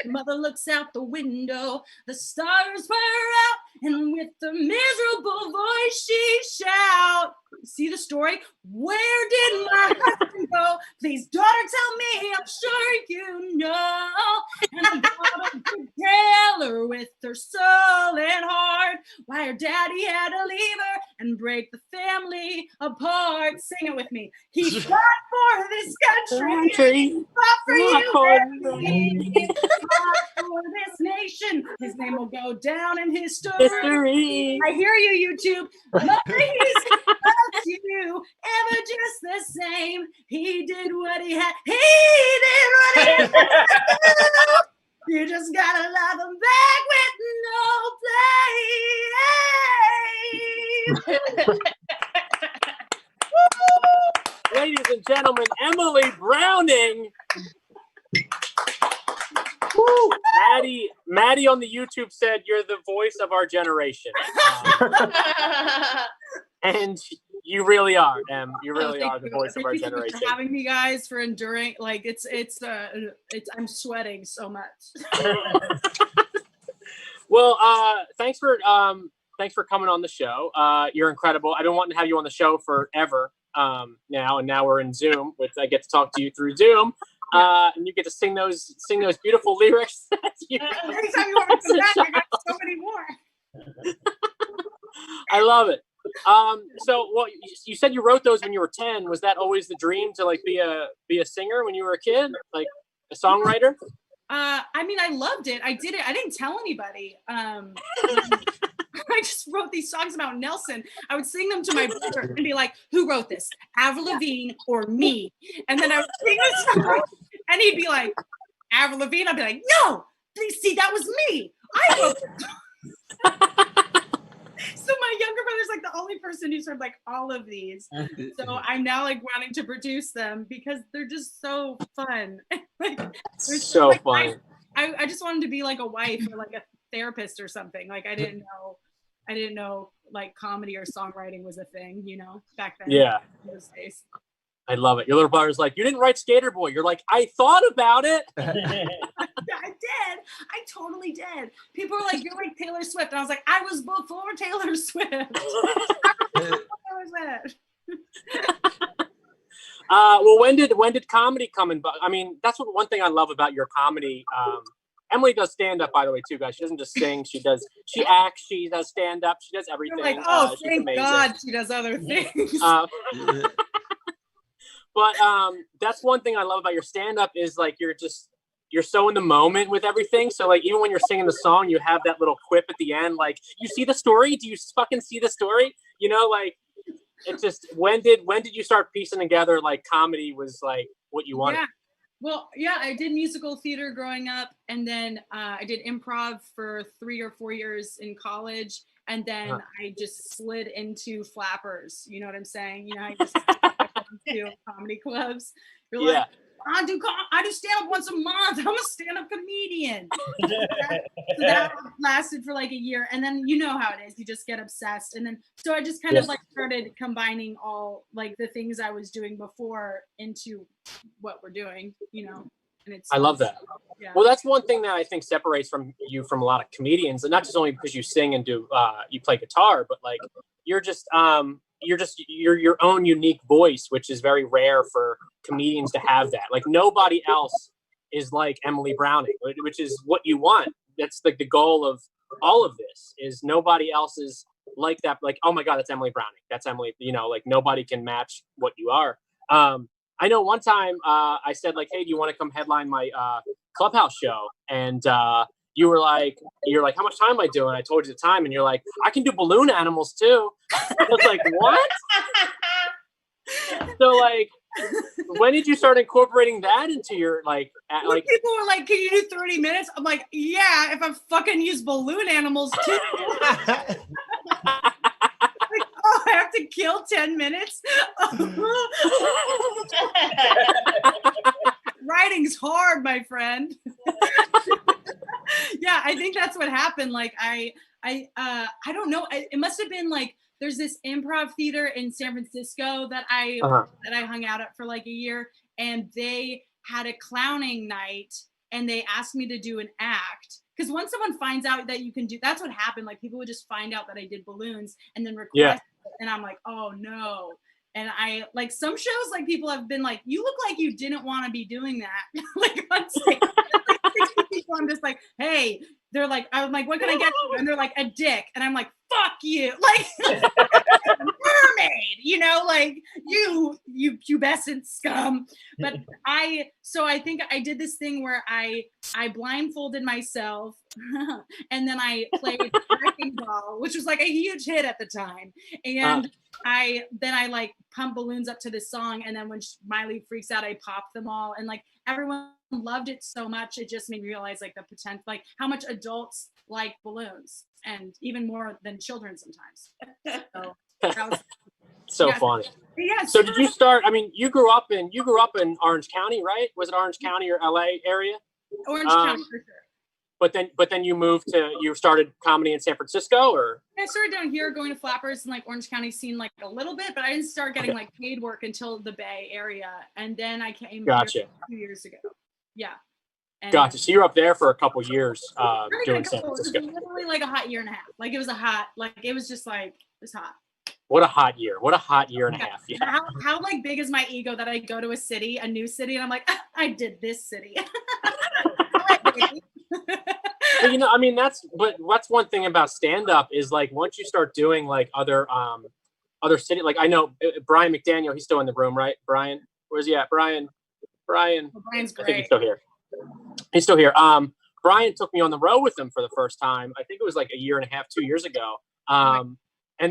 the mother looks out the window, the stars fire out, and with a miserable voice she shouts. See the story? Where did my husband go? Please, daughter, tell me. I'm sure you know. And the daughter could tell her with her soul and heart why her daddy had to leave her and break the family apart. Sing it with me. He fought for this country. He fought for you and me. He fought for this nation. His name will go down in history. I hear you, YouTube. Mother, he's you ever just the same. He did what he had. He did what he had to do. You just gotta love him back with no blame. Ladies and gentlemen, Emily Browning. Woo. Maddie on the YouTube said you're the voice of our generation. And you really are, Em. You really are the voice of our generation. Thank you for having me, guys, for enduring. Like it's I'm sweating so much. Well, thanks for coming on the show. You're incredible. I've been wanting to have you on the show forever now, and now we're in Zoom, which I get to talk to you through Zoom. And you get to sing those beautiful lyrics. Every time you want me to come back, I got so many more. I love it. So, well, you said you wrote those when you were 10. Was that always the dream to like be a singer when you were a kid, like a songwriter? I mean, I loved it. I did it. I didn't tell anybody. I just wrote these songs about Nelson. I would sing them to my brother and be like, "Who wrote this? Avril Lavigne or me?" And then I would sing the song, and he'd be like, "Avril Lavigne." I'd be like, "No, please see, that was me. I wrote it." So my younger brother's like the only person who's heard like all of these. So I'm now like wanting to produce them because they're just so fun. Like they're so like, fun. I just wanted to be like a wife or like a therapist or something. Like I didn't know like comedy or songwriting was a thing, you know, back then. Yeah. In those days. I love it. Your little brother's like, "You didn't write Skater Boy." You're like, "I thought about it." I did. I totally did. People were like, "You're like Taylor Swift." And I was like, "I was before Taylor Swift." Well, when did comedy come in? I mean, that's one thing I love about your comedy. Emily does stand up, by the way, too, guys. She doesn't just sing. She acts. She does stand up. She does everything. You're like, oh, thank God she does other things. But that's one thing I love about your stand up is like you're so in the moment with everything. So like even when you're singing the song, you have that little quip at the end, like, "You see the story? Do you fucking see the story?" You know, like it's just when did you start piecing together like comedy was like what you wanted? Yeah. Well, yeah, I did musical theater growing up, and then I did improv for 3 or 4 years in college, and then I just slid into flappers. You know what I'm saying? You know how you just do comedy clubs. You're like, I do stand up once a month. I'm a stand up comedian. So that lasted for like a year, and then you know how it is. You just get obsessed, and then so I just kind of like started combining all like the things I was doing before into what we're doing. You know, and it's. I love that. Yeah. Well, that's one thing that I think separates you from a lot of comedians, and not just only because you sing and do you play guitar, but like you're your own unique voice, which is very rare for comedians to have that. Like nobody else is like Emily Browning, which is what you want. That's like the goal of all of this is nobody else is like that. Like, oh my God, that's Emily Browning. That's Emily, you know, like nobody can match what you are. I know one time I said like, "Hey, do you want to come headline my Clubhouse show?" And you're like, "How much time am I doing?" I told you the time, and you're like, "I can do balloon animals too." I was like, "What?" So like, when did you start incorporating that into your like? When people were like, "Can you do 30 minutes?" I'm like, "Yeah, if I fucking use balloon animals too." Like, oh, I have to kill 10 minutes. Writing's hard, my friend. Yeah, I think that's what happened. Like I don't know. It must have been like there's this improv theater in San Francisco that I hung out at for like a year, and they had a clowning night, and they asked me to do an act. Because once someone finds out that you can do, that's what happened. Like people would just find out that I did balloons and then request it, and I'm like, oh no. And I like some shows, like people have been like, you look like you didn't want to be doing that. Like on stage, like 60 people, I'm just like, hey, they're like, I'm like, what can I get you? And they're like, a dick. And I'm like, fuck you. Like mermaid, you know, like you pubescent scum. But I think I did this thing where I blindfolded myself and then I played wrecking ball, which was like a huge hit at the time. And I like pump balloons up to this song, and then when Miley freaks out, I pop them all, and like everyone loved it so much, it just made me realize like the potential, like how much adults like balloons, and even more than children sometimes. So that was so funny. Yeah. So did you start? I mean, you grew up in Orange County, right? Was it Orange County or LA area? Orange County for sure. But then you started comedy in San Francisco, or? I started down here going to Flappers and like Orange County scene like a little bit, but I didn't start getting like paid work until the Bay Area, and then I came here 2 years ago. Yeah. And gotcha. So you were up there for a couple years doing San Francisco. It was literally like a hot year and a half. Like it was it was just like, it was hot. What a hot year. What a hot year and a half. Yeah. How like big is my ego that I go to a new city, and I'm like, I did this city. But you know, I mean, that's one thing about stand-up is like once you start doing like other city, like I know Brian McDaniel, he's still in the room, right? Brian, where's he at? Brian's great. I think he's still here. He's still here. Brian took me on the road with him for the first time. I think it was like a year and a half, 2 years ago. And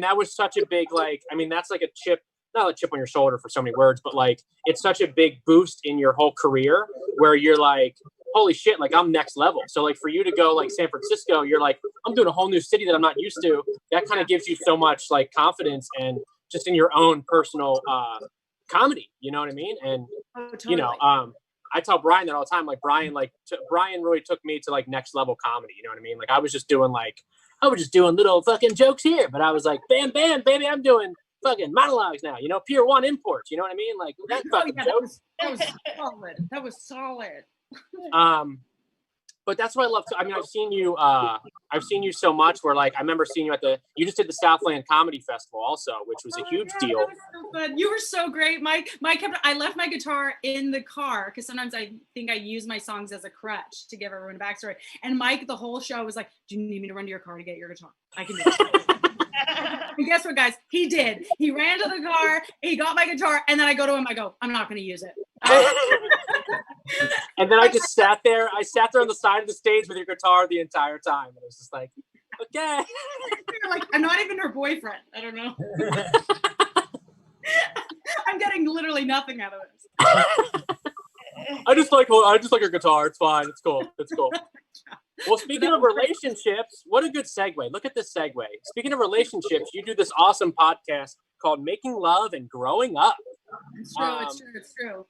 that was such a big, like, I mean, that's like a chip, not a chip on your shoulder for so many words, but like, it's such a big boost in your whole career where you're like, holy shit, like I'm next level. So like for you to go like San Francisco, you're like, I'm doing a whole new city that I'm not used to. That kind of gives you so much like confidence and just in your own personal comedy, you know what I mean? And, you know, I tell Brian that all the time, like Brian really took me to like next level comedy. You know what I mean? Like I was just doing little fucking jokes here, but I was like, bam, bam, baby, I'm doing fucking monologues now, you know, Pier 1 imports, you know what I mean? Like that fucking joke. That was solid. That was solid. But that's what I love. I mean, I've seen you so much where like, I remember seeing you you just did the Southland Comedy Festival also, which was a huge deal. That was so fun. You were so great. I left my guitar in the car because sometimes I think I use my songs as a crutch to give everyone a backstory. And Mike, the whole show was like, do you need me to run to your car to get your guitar? I can do it. And guess what, guys? He did. He ran to the car, he got my guitar, and then I go to him, I go, I'm not going to use it. And then I just sat there. I sat there on the side of the stage with your guitar the entire time. And it was just like, okay. Like, I'm not even her boyfriend. I don't know. I'm getting literally nothing out of this. I just like your guitar. It's fine. It's cool. It's cool. Well, speaking of relationships, what a good segue. Look at this segue. Speaking of relationships, you do this awesome podcast called Making Love and Growing Up. It's true. It's true.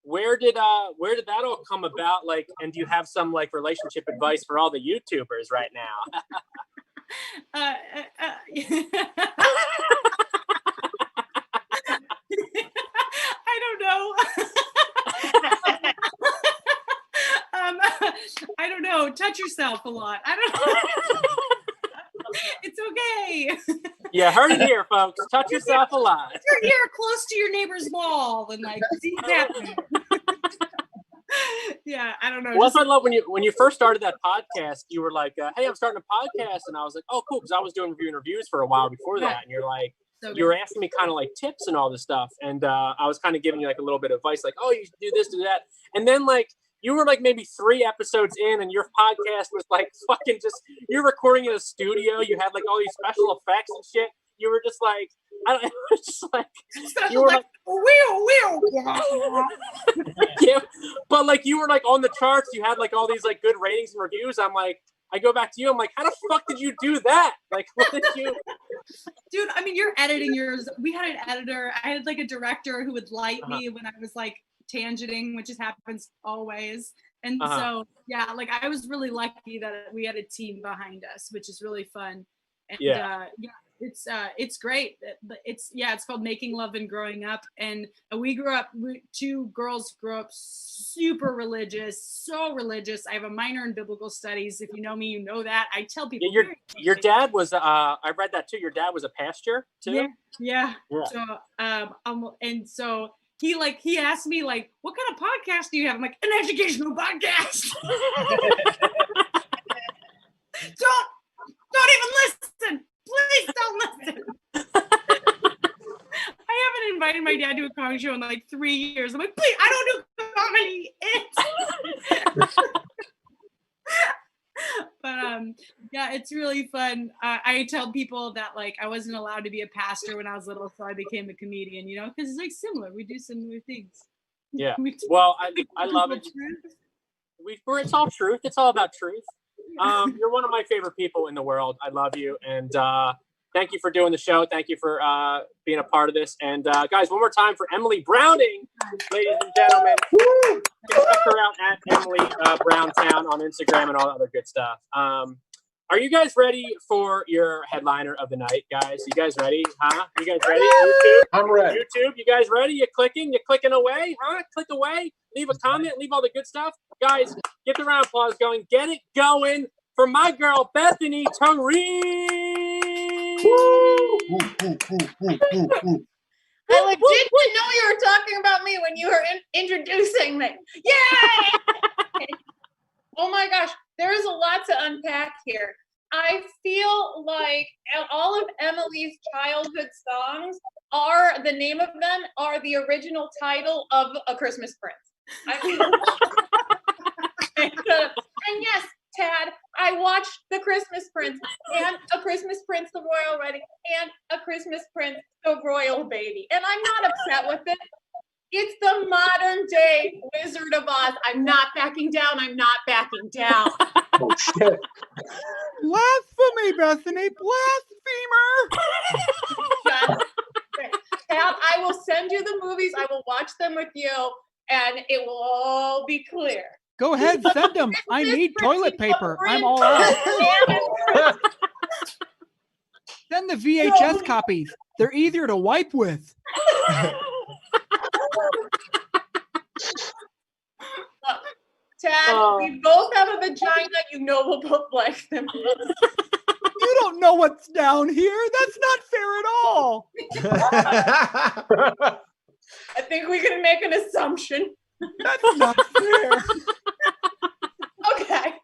Where did that all come about? Like, and do you have some like relationship advice for all the YouTubers right now? I don't know. I don't know. Touch yourself a lot. I don't know. It's okay. Yeah, heard it here, folks. Touch yourself a lot. You're here close to your neighbor's wall and like see what's happening. Yeah, I don't know. Well, that's what I love when you first started that podcast. You were like, "Hey, I'm starting a podcast," and I was like, "Oh, cool," because I was doing reviews for a while before that, and you're like, you were asking me kind of like tips and all this stuff, and I was kind of giving you like a little bit of advice, like, "Oh, you should do this, do that," and then like. You were like maybe 3 episodes in and your podcast was like fucking you're recording in a studio. You had like all these special effects and shit. You were just like, it was just like, you were like, yeah, but like you were like on the charts. You had like all these like good ratings and reviews. I'm like, I go back to you. I'm like, how the fuck did you do that? Like, what did you? Dude, I mean, you're editing yours. We had an editor. I had like a director who would light me when I was like, tangenting, which just happens always. And so yeah, like I was really lucky that we had a team behind us, which is really fun. And It's great. It's called Making Love and Growing Up, and we grew up. Two girls grew up super religious, so religious. I have a minor in biblical studies. If you know me, you know that. I tell people. Your dad was. I read that too. Your dad was a pastor too. Yeah. So and so he asked me like, what kind of podcast do you have? I'm like, an educational podcast. Don't even listen. Please don't listen. I haven't invited my dad to a comedy show in like 3 years. I'm like, please, I don't do comedy. But yeah, it's really fun. I tell people that like I wasn't allowed to be a pastor when I was little, so I became a comedian. You know, because it's like similar. We do similar things. Yeah. Well, I love it. It's all truth. It's all about truth. You're one of my favorite people in the world. I love you, and thank you for doing the show. Thank you for being a part of this. And guys, one more time for Emily Browning, ladies and gentlemen. Woo! You can check her out at Emily Browntown on Instagram and all the other good stuff. Are you guys ready for your headliner of the night, guys? You guys ready? Huh? You guys ready? YouTube? I'm ready. YouTube, you guys ready? You clicking away? Huh? Click away. Leave a comment. Leave all the good stuff. Guys, get the round of applause going. Get it going for my girl, Bethany Therese. I legit didn't know you were talking about me when you were introducing me. Yay! Oh my gosh, there is a lot to unpack here. I feel like all of Emily's childhood songs the name of them are the original title of A Christmas Prince. And yes, Tad, I watched The Christmas Prince and A Christmas Prince, The Royal Wedding, and A Christmas Prince, The Royal Baby. And I'm not upset with it. It's the modern day Wizard of Oz. I'm not backing down. I'm not backing down. Oh, shit. Blasphemy, Bethany. Blasphemer. Tad, I will send you the movies. I will watch them with you, and it will all be clear. Go ahead, send them. I need toilet paper. I'm all out. Send the VHS copies. They're easier to wipe with. Tad, we both have a vagina. You know we'll both like them. You don't know what's down here. That's not fair at all. I think we can make an assumption. That's not fair. Okay.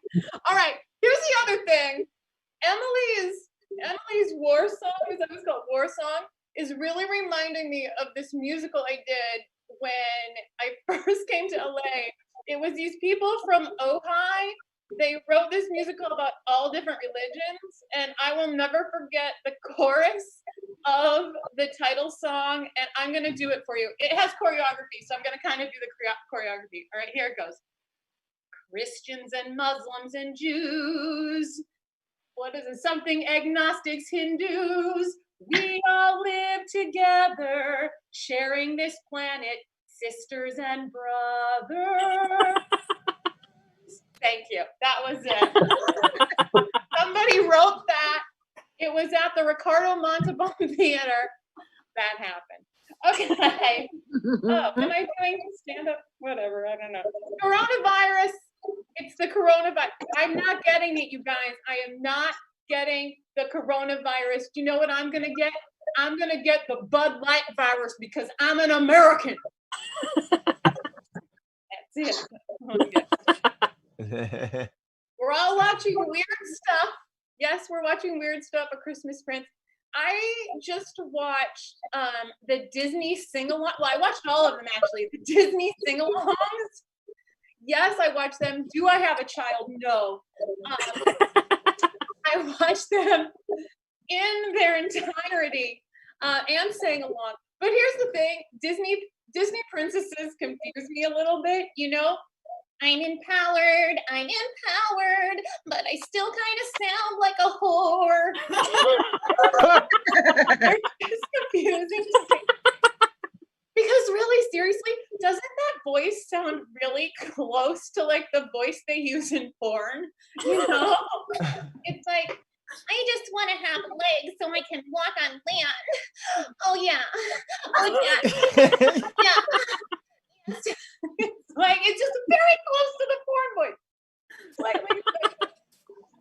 All right. Here's the other thing. Emily's war song, is that what's called? War song, is really reminding me of this musical I did when I first came to LA. It was these people from Ojai. They wrote this musical about all different religions, and I will never forget the chorus of the title song, and I'm going to do it for you. It has choreography, so I'm going to kind of do the choreography. All right, here it goes. Christians and Muslims and Jews. What is it? Something agnostics, Hindus. We all live together, sharing this planet, sisters and brothers. Thank you. That was it. Somebody wrote that. It was at the Ricardo Montalban Theater. That happened. Okay. Am I doing stand-up? Whatever. I don't know. Coronavirus. It's the coronavirus. I'm not getting it, you guys. I am not getting the coronavirus. Do you know what I'm going to get? I'm going to get the Bud Light virus because I'm an American. That's it. We're all watching weird stuff. Yes, we're watching weird stuff. A Christmas Prince. I just watched the Disney sing-along. Well, I watched all of them actually. The Disney sing-alongs. Yes, I watched them. Do I have a child? No. I watched them in their entirety and sang along. But here's the thing: Disney princesses confuse me a little bit. You know, I'm empowered, but I still kind of sound like a whore. It's confusing to me. Because really, seriously, doesn't that voice sound really close to like the voice they use in porn? You know? It's like, I just want to have legs so I can walk on land. Oh yeah. Oh yeah. Yeah. It's just very close to the porn voice.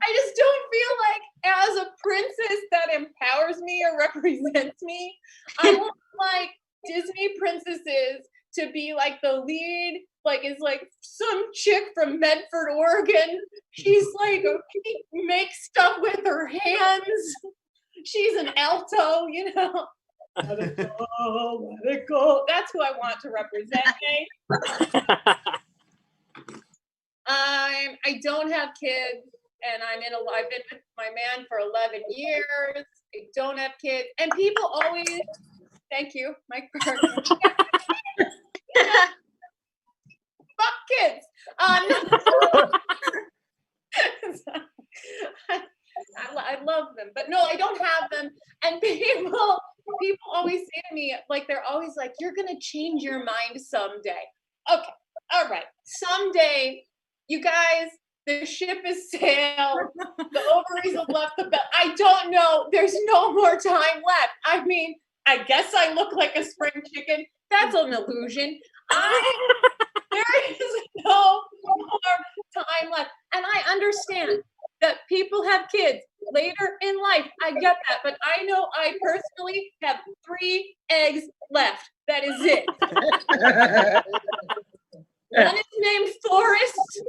I just don't feel like as a princess that empowers me or represents me. I want like Disney princesses to be like the lead, like is like some chick from Medford, Oregon. She's like she makes stuff with her hands. She's an alto, you know. Let it go, let it go. That's who I want to represent me. I don't have kids, and I've been with my man for 11 years. I don't have kids, and people always, thank you, Mike Perkins. Fuck kids. I love them, but no, I don't have them. And people always say to me, like, they're always like, you're gonna change your mind someday. Okay, all right, someday, you guys, the ship has sailed. The ovaries have left the belt. I don't know. There's no more time left. I mean, I guess I look like a spring chicken. That's an illusion. There is no more time left. And I understand that people have kids later in life. I get that. But I know I personally have 3 eggs left. That is it. One is named Forrest.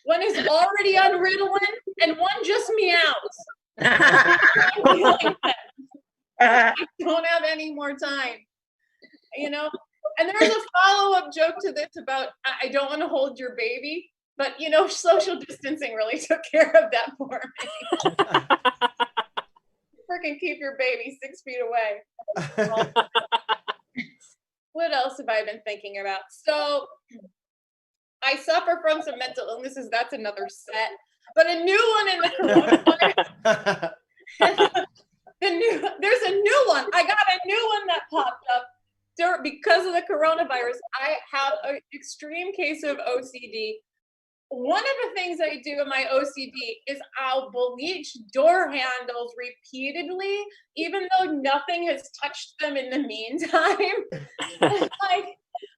One is already on Ritalin, and one just meows. I don't have any more time, you know. And there's a follow-up joke to this about I don't want to hold your baby, but you know, social distancing really took care of that for me. Freaking keep your baby 6 feet away. What else have I been thinking about? So I suffer from some mental illnesses. That's another set. But a new one in the coronavirus. There's a new one. I got a new one that popped up because of the coronavirus. I have an extreme case of OCD. One of the things I do in my OCD is I'll bleach door handles repeatedly, even though nothing has touched them in the meantime.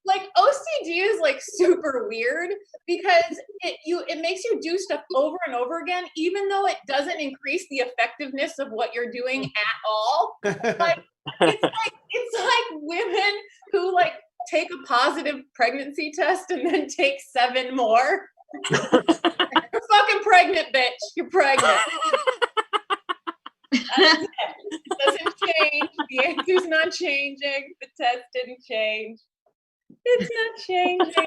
like OCD is like super weird because it makes you do stuff over and over again, even though it doesn't increase the effectiveness of what you're doing at all. Like it's like women who like take a positive pregnancy test and then take 7 more. You're fucking pregnant, bitch. You're pregnant. It doesn't change. The answer's not changing. The test didn't change. It's not changing.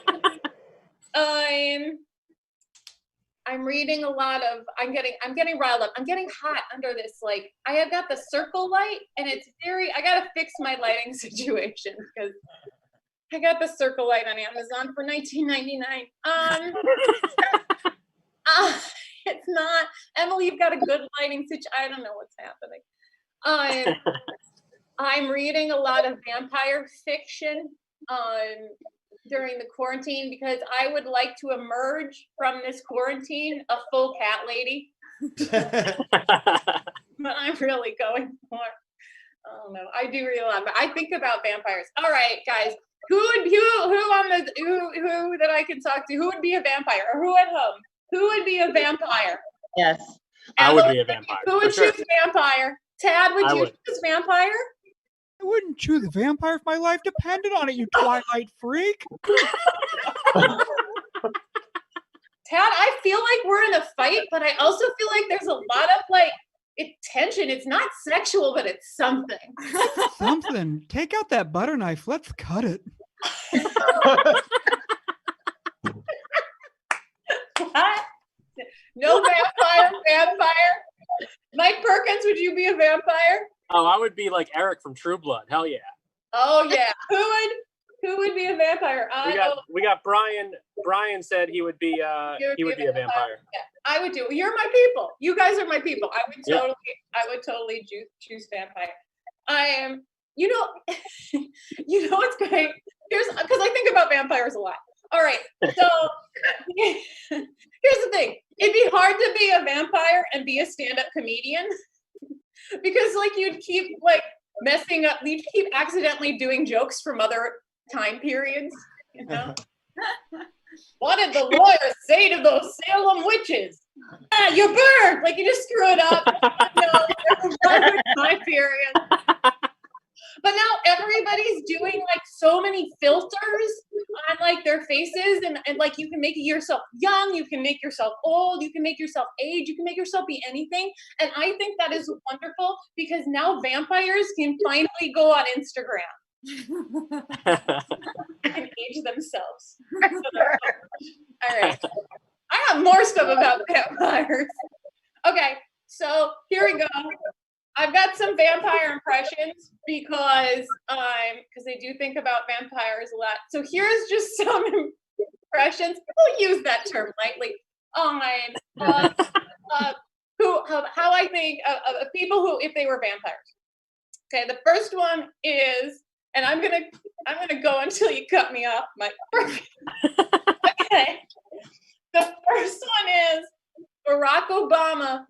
I'm reading a lot of. I'm getting riled up. I'm getting hot under this. Like I have got the circle light, and it's very. I gotta fix my lighting situation because I got the circle light on Amazon for $19.99. It's not. Emily, you've got a good lighting situation. I don't know what's happening. I'm reading a lot of vampire fiction during the quarantine because I would like to emerge from this quarantine a full cat lady. But I'm really going for. I don't know. I do read a lot, but I think about vampires. All right, guys. Who that I can talk to? Who would be a vampire? Or who at home? Who would be a vampire? Yes. I would be a vampire. Who would choose vampire? Tad, would you choose vampire? I wouldn't choose a vampire if my life depended on it, you Twilight freak. Tad, I feel like we're in a fight, but I also feel like there's a lot of like tension. It's not sexual, but it's something. Something. Take out that butter knife. Let's cut it. What? No vampire. Mike Perkins, would you be a vampire? Oh, I would be like Eric from True Blood. Hell yeah. Oh yeah. Who would be a vampire? We got Brian. Brian said he would be a vampire. Yeah, I would do. You're my people. You guys are my people. I would totally choose vampire. I am. You know what's great? Because I think about vampires a lot. All right. So here's the thing. It'd be hard to be a vampire and be a stand-up comedian. Because like you'd keep like messing up, you'd keep accidentally doing jokes from other time periods, you know? What did the lawyer say to those Salem witches? Ah, you burned! Like you just screw it up. No, there's another time period. But now everybody's doing like so many filters on like their faces and like you can make yourself young, you can make yourself old, you can make yourself age, you can make yourself be anything. And I think that is wonderful because now vampires can finally go on Instagram and age themselves. All right. I have more stuff about vampires. Okay, so here we go. I've got some vampire impressions because they do think about vampires a lot. So here's just some impressions. We'll use that term lightly. How I think of people who, if they were vampires. Okay, the first one is, and I'm gonna go until you cut me off, Mike. Okay, the first one is Barack Obama.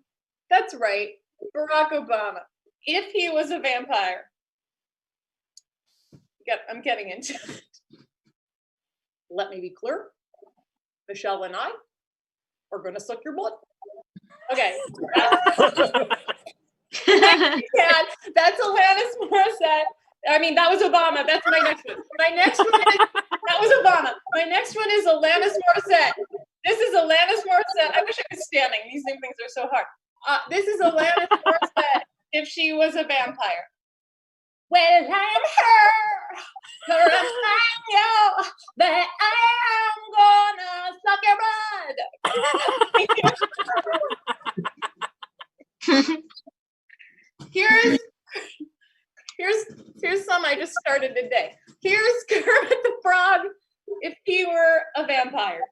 That's right. Barack Obama, if he was a vampire. I'm getting into it. Let me be clear. Michelle and I are going to suck your blood. Okay. That's Alanis Morissette. I mean, that was Obama. That's my next one. My next one is, that was Obama. My next one is Alanis Morissette. This is Alanis Morissette. I wish I was standing. These things are so hard. This is Alanis Morissette if she was a vampire. Well, I'm her remind you that I am gonna suck your blood. Here's some I just started today. Here's Kermit the Frog if he were a vampire.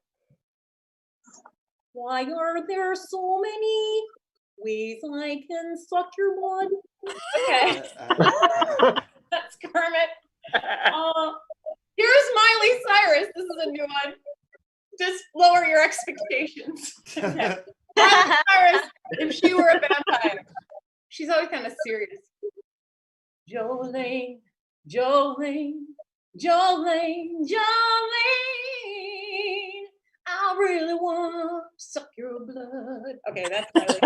Why are there so many ways I can suck your blood? Okay. That's Kermit. Here's Miley Cyrus. This is a new one. Just lower your expectations. Miley Cyrus, if she were a vampire. She's always kind of serious. Jolene, Jolene, Jolene, Jolene. I really want to suck your blood. Okay, that's Miley.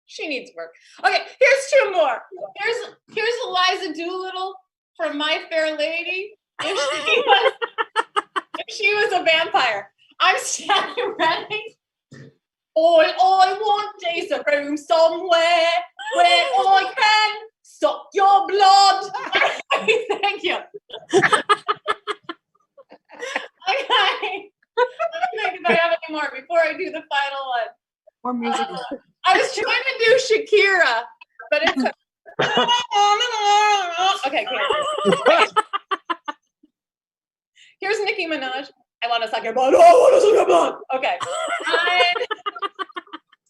She needs work. Okay, here's two more. Here's Eliza Doolittle from My Fair Lady. If she was a vampire. I'm standing ready. All I want is a room somewhere where I can suck your blood. Thank you. Okay. Let me think if I have any more before I do the final one. More music. I was trying to do Shakira, but it's okay. Here's Nicki Minaj. I want to suck your blood. Oh, I want to suck your blood. Okay. I'm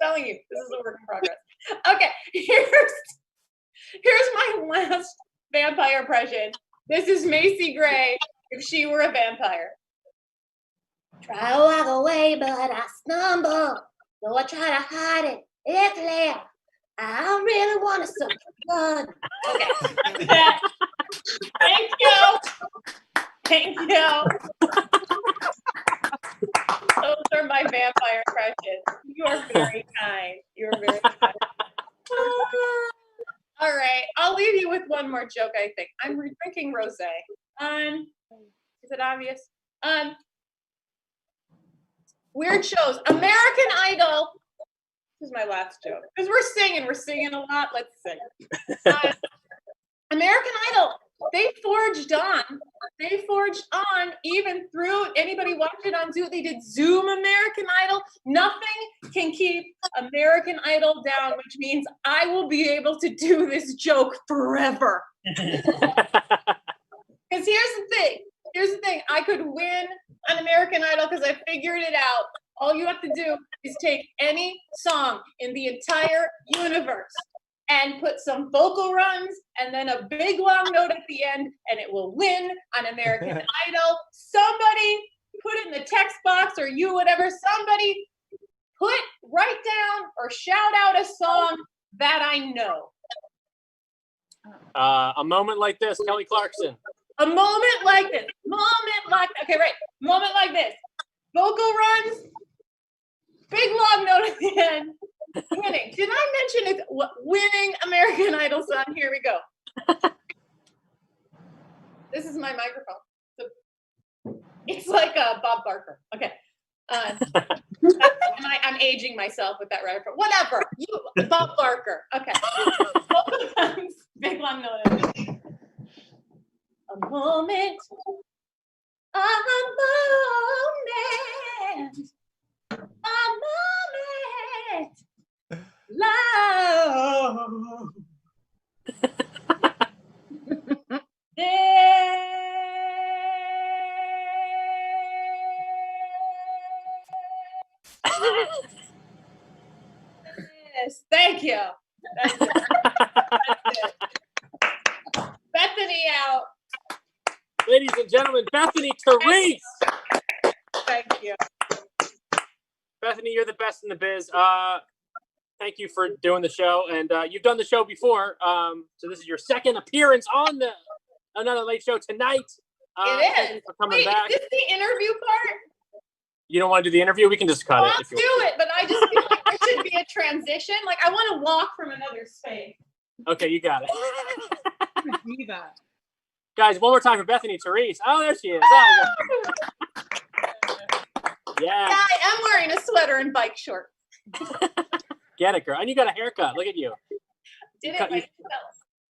telling you, this is a work in progress. Okay, here's my last vampire impression. This is Macy Gray if she were a vampire. Try to walk away, but I stumble. Though I try to hide it, it's there. I really want to suck your blood. Okay. Thank you. Thank you. Those are my vampire impressions. You are very kind. You're very kind. All right. I'll leave you with one more joke, I think. I'm drinking rosé. Is it obvious? Weird shows. American Idol. This is my last joke. Because we're singing a lot. Let's sing. American Idol. They forged on even through anybody watched it on Zoom. They did Zoom American Idol. Nothing can keep American Idol down, which means I will be able to do this joke forever. Because here's the thing. I could win on American Idol because I figured it out. All you have to do is take any song in the entire universe and put some vocal runs and then a big long note at the end, and it will win on American Idol. Somebody put it in the text box, or you, whatever, somebody put write down or shout out a song that I know. A moment like this, Kelly Clarkson. A moment like this. Okay, right. Moment like this. Vocal runs. Big long note at the end. Winning. Did I mention it's winning American Idol song? Here we go. This is my microphone. So it's like Bob Barker. Okay. I'm aging myself with that record. Whatever. You, Bob Barker. Okay. Big long note. A moment. A moment. A moment. Love. Yes, thank you. That's it. That's it. Bethany out. Ladies and gentlemen, Bethany Therese. Thank you. Bethany, you're the best in the biz. Thank you for doing the show, and you've done the show before. So this is your second appearance on the Another Late Show tonight. It is. For coming Wait, back. Is this the interview part? You don't want to do the interview? We can just cut Well, it. I'll do it, but I just feel like there should be a transition. Like I want to walk from another space. Okay, you got it. Diva. Guys, one more time for Bethany Therese. Oh, there she is. Oh, yeah. I am wearing a sweater and bike shorts. Get it, girl. And you got a haircut. Look at you. Did it Cut- myself.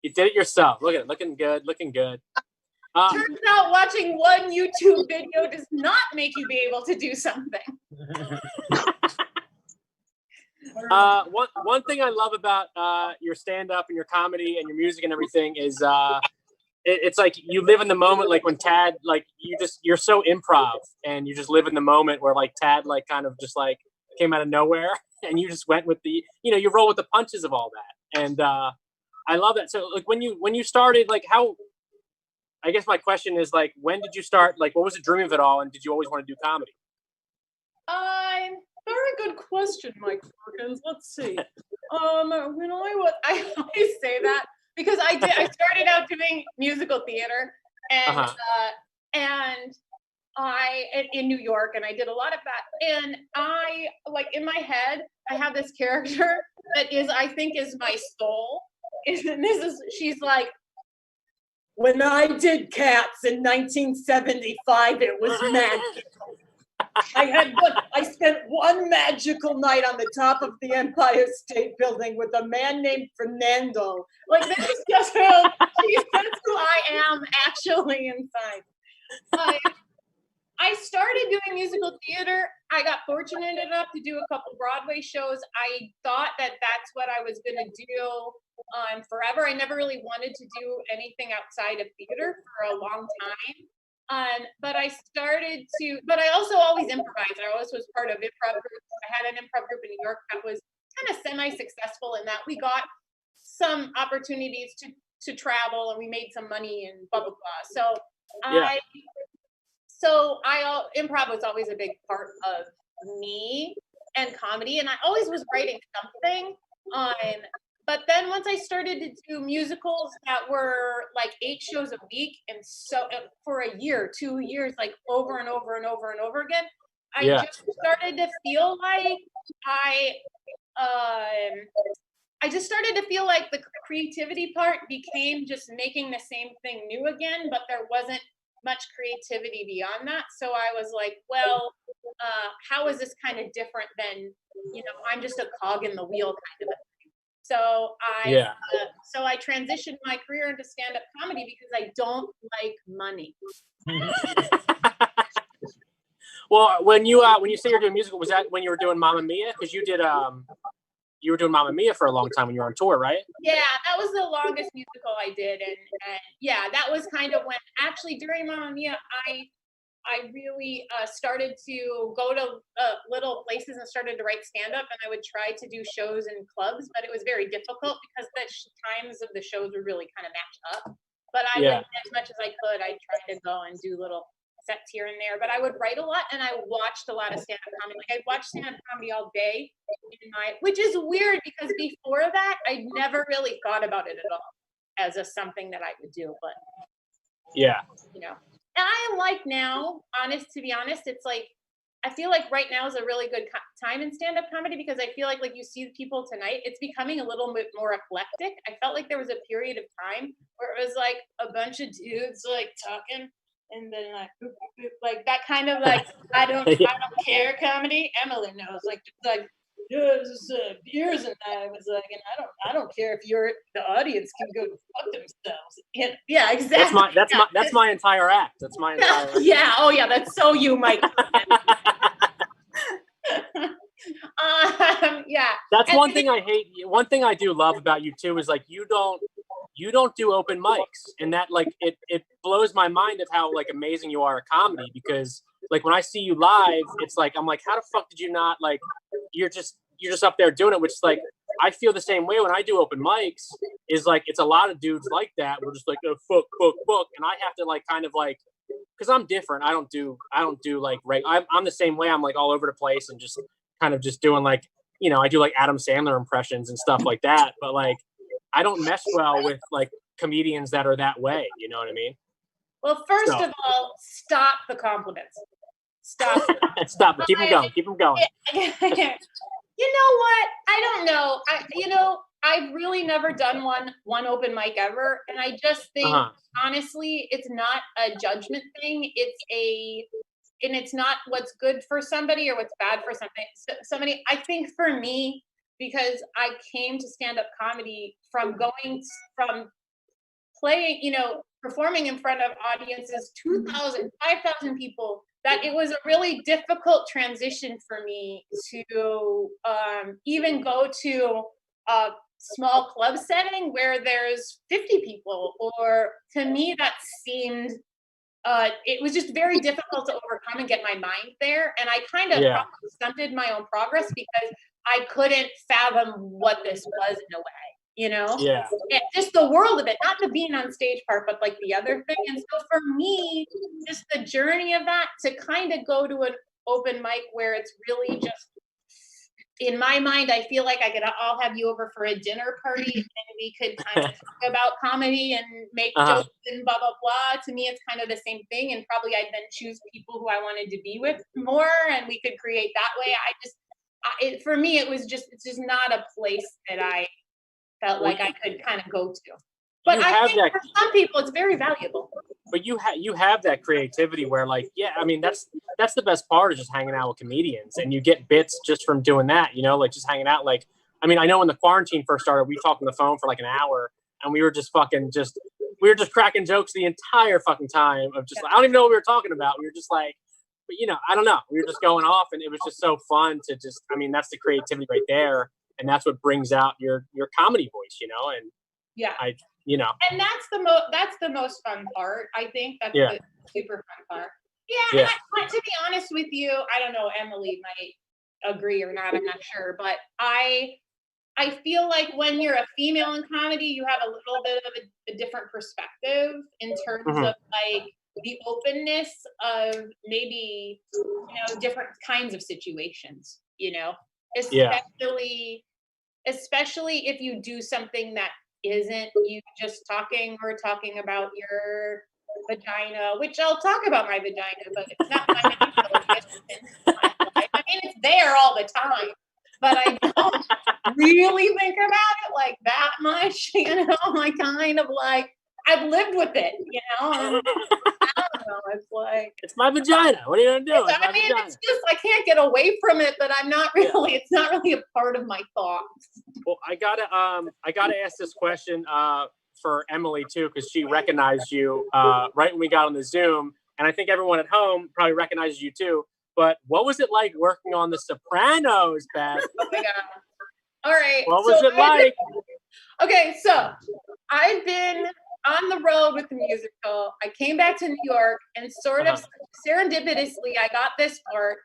You did it yourself. Look at it. Looking good. Looking good. Turns out watching one YouTube video does not make you be able to do something. One thing I love about your stand-up and your comedy and your music and everything is it's like you live in the moment. Like when Tad, like you're so improv and you just live in the moment where like Tad like kind of just like came out of nowhere and you just went with the, you roll with the punches of all that. And I love that. So like when you started, like how, I guess my question is like, when did you start? Like, what was the dream of it all? And did you always want to do comedy? Very good question, Mike Perkins. Let's see. I always say that because I started out doing musical theater and in New York, and I did a lot of that. And I like in my head, I have this character that I think is my soul. And she's like, when I did Cats in 1975, it was magical. I spent one magical night on the top of the Empire State Building with a man named Fernando. Like this is just that's who I am actually inside. I started doing musical theater. I got fortunate enough to do a couple Broadway shows. I thought that that's what I was going to do forever. I never really wanted to do anything outside of theater for a long time. But I also always improvised. I always was part of improv groups. I had an improv group in New York that was kind of semi-successful in that we got some opportunities to travel and we made some money and blah, blah, blah. So improv was always a big part of me and comedy, and I always was writing something. But then once I started to do musicals that were like 8 shows a week, and so for a year, 2 years, like over and over and over and over again, I just started to feel like I just started to feel like the creativity part became just making the same thing new again, but there wasn't much creativity beyond that. So I was like, well, how is this kind of different than, I'm just a cog in the wheel kind of a thing. So I transitioned my career into stand-up comedy because I don't like money. Well, when you say you're doing musical, was that when you were doing Mamma Mia? Because you were doing Mamma Mia for a long time when you were on tour, right? Yeah, that was the longest musical I did, and yeah, that was kind of when actually during Mamma Mia, I really started to go to little places and started to write stand-up, and I would try to do shows in clubs, but it was very difficult because the times of the shows would really kind of match up. But I would, as much as I could, I'd try to go and do little sets here and there, but I would write a lot and I watched a lot of stand-up comedy. Like I watched stand-up comedy all day which is weird because before that, I never really thought about it at all as something that I would do, but Yeah. you know, and I like now, to be honest, it's like, I feel like right now is a really good time in stand-up comedy because I feel like you see people tonight, it's becoming a little bit more eclectic. I felt like there was a period of time where it was like a bunch of dudes like talking and then like that kind of like I don't care comedy. Emily knows like yeah, this beers and I was like, and I don't care if the audience can go fuck themselves. Yeah, exactly. That's my entire act. That's my entire act. Yeah. Oh yeah, that's so you, Mike. Yeah. That's one thing I hate. One thing I do love about you too is like you don't do open mics, and that like it blows my mind of how like amazing you are at comedy because like when I see you live, it's like I'm like, how the fuck did you not like? You're just up there doing it, which is like I feel the same way when I do open mics. Is like it's a lot of dudes like that. We're just like oh, fuck, and I have to like kind of like because I'm different. I don't do like I'm the same way. I'm like all over the place and just kind of just doing like I do like Adam Sandler impressions and stuff like that. But like I don't mess well with like comedians that are that way. You know what I mean? Well, first of all, stop the compliments. Stop. Stop. Keep them going. Keep them going. You know what? I don't know. I've really never done one open mic ever, and I just think honestly, it's not a judgment thing. It's not what's good for somebody or what's bad for somebody. I think for me, because I came to stand-up comedy from playing, performing in front of audiences, 2,000, 5,000 people, that it was a really difficult transition for me to even go to a small club setting where there's 50 people, or to me that seemed it was just very difficult to overcome and get my mind there, and I kind of stunted my own progress because I couldn't fathom what this was in a way, Yeah. And just the world of it, not the being on stage part, but like the other thing. And so for me, just the journey of that to kind of go to an open mic where it's really just, in my mind, I feel like I could all have you over for a dinner party and we could kind of talk about comedy and make jokes and blah, blah, blah. To me, it's kind of the same thing. And probably I'd then choose people who I wanted to be with more and we could create that way. For me, it's just not a place that I felt like I could kind of go to. But I think for some people, it's very valuable. But you have that creativity where like, yeah, I mean, that's the best part of just hanging out with comedians, and you get bits just from doing that, like just hanging out. Like, I mean, I know when the quarantine first started, we talked on the phone for like an hour and we were just cracking jokes the entire fucking time of just, I don't even know what we were talking about. We were just like, but I don't know. We were just going off and it was just so fun to just, I mean, that's the creativity right there. And that's what brings out your comedy voice, and yeah, and that's the most fun part. I think that's the super fun part. Yeah. And to be honest with you, I don't know, Emily might agree or not, I'm not sure, but I feel like when you're a female in comedy, you have a little bit of a different perspective in terms of like the openness of maybe, different kinds of situations, especially if you do something that isn't you just talking about your vagina, which I'll talk about my vagina, but it's not my I mean, it's there all the time, but I don't really think about it like that much, I kind of like, I've lived with it, and I don't know, it's like, it's my vagina. What are you gonna do? It's just, I can't get away from it, but I'm not really, it's not really a part of my thoughts. Well, I gotta ask this question for Emily too, because she recognized you right when we got on the Zoom, and I think everyone at home probably recognizes you too. But what was it like working on The Sopranos, Beth? Oh my god! All right. What was it like? Okay, so I've been on the road with the musical. I came back to New York and sort of serendipitously, I got this part.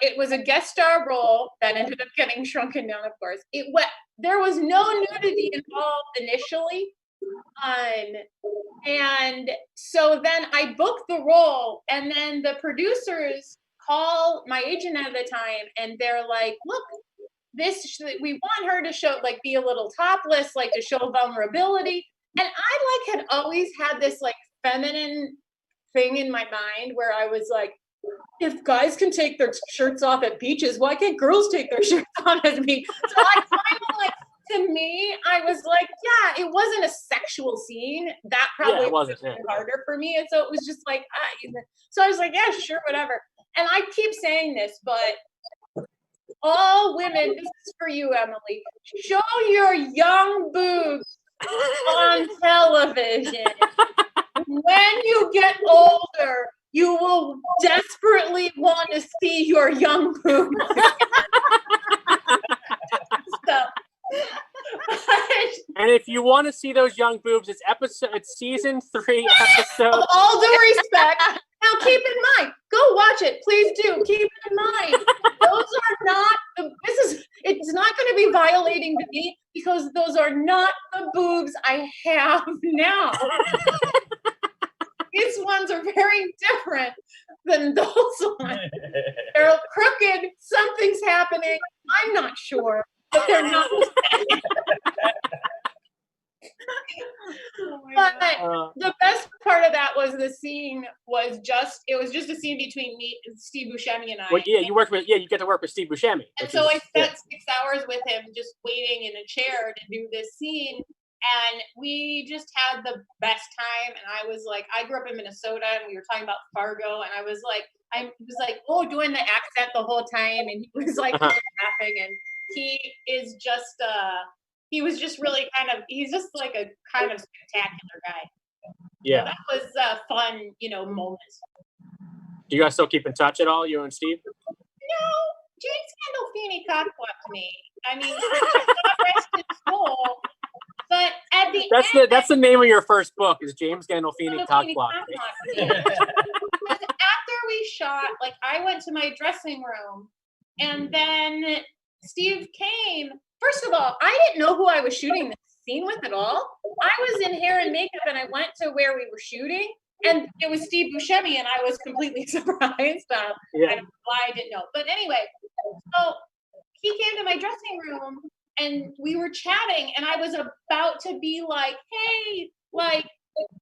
It was a guest star role that ended up getting shrunken down, of course. There was no nudity involved initially, And so then I booked the role, and then the producers call my agent at the time, and they're like, look, we want her to show, like, be a little topless, like, to show vulnerability. And I, like, had always had this, like, feminine thing in my mind where I was like, if guys can take their shirts off at beaches, why can't girls take their shirts off at beach? So I kind of, like, to me, I was like, yeah, it wasn't a sexual scene. That probably wasn't harder for me. And so it was just like, so I was like, yeah, sure, whatever. And I keep saying this, but all women, this is for you, Emily, show your young boobs on television. When you get older, you will desperately want to see your young boobs. So, and if you want to see those young boobs, it's season 3, episode. With all due respect, now keep in mind, go watch it, please do. Keep in mind, those are not. It's not going to be violating to me because those are not the boobs I have now. These ones are very different than those ones. They're crooked. Something's happening. I'm not sure, but they're not. But the best part of that was the scene was just a scene between me and Steve Buscemi and I. Well, yeah, you get to work with Steve Buscemi. And so I spent 6 hours with him just waiting in a chair to do this scene. And we just had the best time. And I was like, I grew up in Minnesota and we were talking about Fargo. And I was like, oh, doing the accent the whole time. And he was like laughing. And he is just, he was just really he's just like a kind of spectacular guy. Yeah. So that was a fun, moment. Do you guys still keep in touch at all, you and Steve? No, James Gandolfini cockblocked me. I mean, God rest his soul. But at the end, that's the name of your first book is James Gandolfini cockblocked me. Because after we shot, like I went to my dressing room, and then Steve came. First of all, I didn't know who I was shooting this scene with at all. I was in hair and makeup, and I went to where we were shooting, and it was Steve Buscemi, and I was completely surprised. I don't know why I didn't know. But anyway, so he came to my dressing room, and we were chatting, and I was about to be like, hey, like,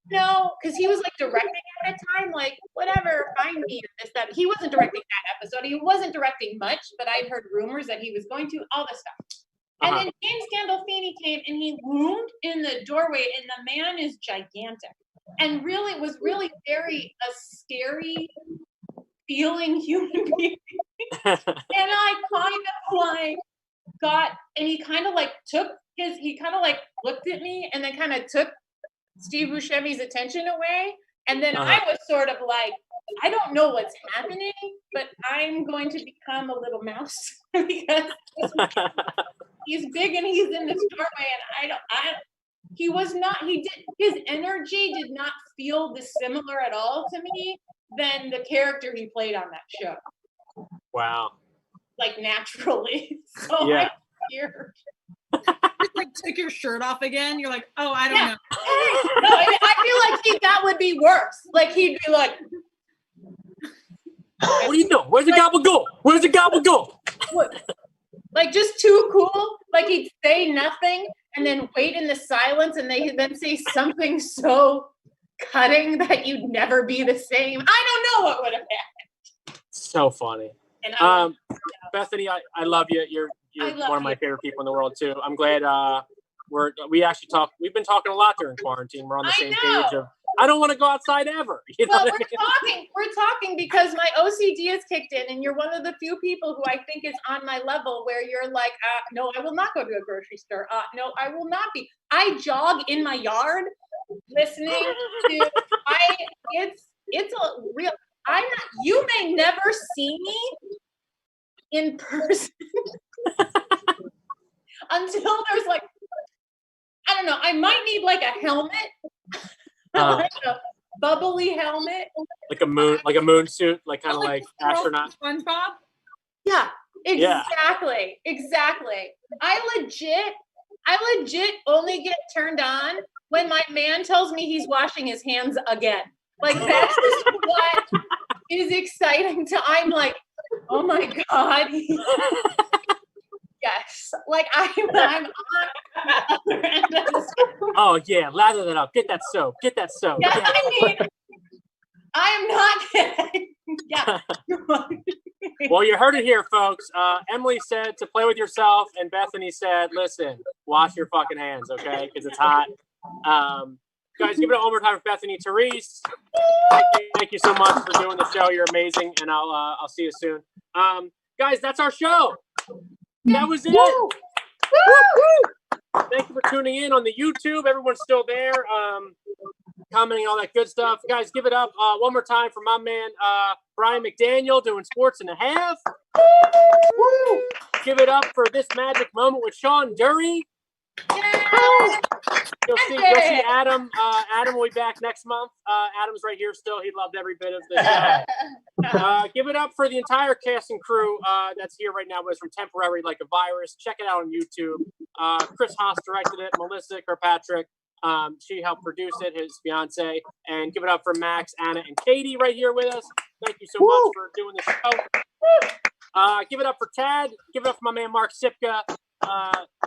no, because he was like directing at a time, like, whatever, find me, this, that. He wasn't directing that episode. He wasn't directing much, but I'd heard rumors that he was going to, all this stuff. And then James Gandolfini came, and he loomed in the doorway, and the man is gigantic. And really was really very a scary feeling human being. And I kind of like and he kind of like looked at me and then kind of took Steve Buscemi's attention away. And then I was sort of like, I don't know what's happening, but I'm going to become a little mouse because he's big and he's in this doorway, and his energy did not feel dissimilar at all to me than the character he played on that show. Wow. Like naturally. So yeah. I'm scared. Just like took your shirt off again. You're like, oh, I don't know. No, I feel like that would be worse. Like he'd be like, what are you doing? Where's the gobble go? Where's the gobble go? Like just too cool. Like he'd say nothing and then wait in the silence, and they then say something so cutting that you'd never be the same. I don't know what would have happened. So funny. And Bethany, I love you. You're one of my favorite people in the world too. I'm glad we've been talking a lot during quarantine. We're on the same page of I don't want to go outside ever. You know well, we're talking because my OCD has kicked in, and you're one of the few people who I think is on my level where you're like, no, I will not go to a grocery store. No, I will not be. I jog in my yard listening to it's a real you may never see me in person until there's like, I don't know, I might need like a helmet. Like a bubbly helmet. Like a moon suit, like kind of like astronaut. SpongeBob? Yeah, exactly. Yeah. Exactly. I legit I legit only get turned on when my man tells me he's washing his hands again. Like that's just what is exciting to. I'm like, oh my god. Yes, like I'm on the other end of the spectrum. Oh yeah, lather that up. Get that soap. Get that soap. Yeah, Yeah. I mean, I am not kidding. Yeah. Well, you heard it here, folks. Emily said to play with yourself, and Bethany said, listen, wash your fucking hands, okay? Because it's hot. Guys, give it one more time for Bethany. Therese, thank you so much for doing the show. You're amazing, and I'll see you soon. Guys, that's our show. That was it. Woo! Thank you for tuning in on the YouTube. Everyone's still there, commenting all that good stuff. Guys, give it up one more time for my man Brian McDaniel doing Sports and a Half. Woo! Give it up for this magic moment with Sean Dury. You'll see Adam. Adam will be back next month. Adam's right here still. He loved every bit of the show. Give it up for the entire cast and crew that's here right now. It was from Temporary Like a Virus. Check it out on YouTube. Chris Haas directed it. Melissa Kirkpatrick, she helped produce it, his fiance. And give it up for Max, Anna, and Katie right here with us. Thank you so much for doing the show. Give it up for Tad. Give it up for my man Mark Sipka.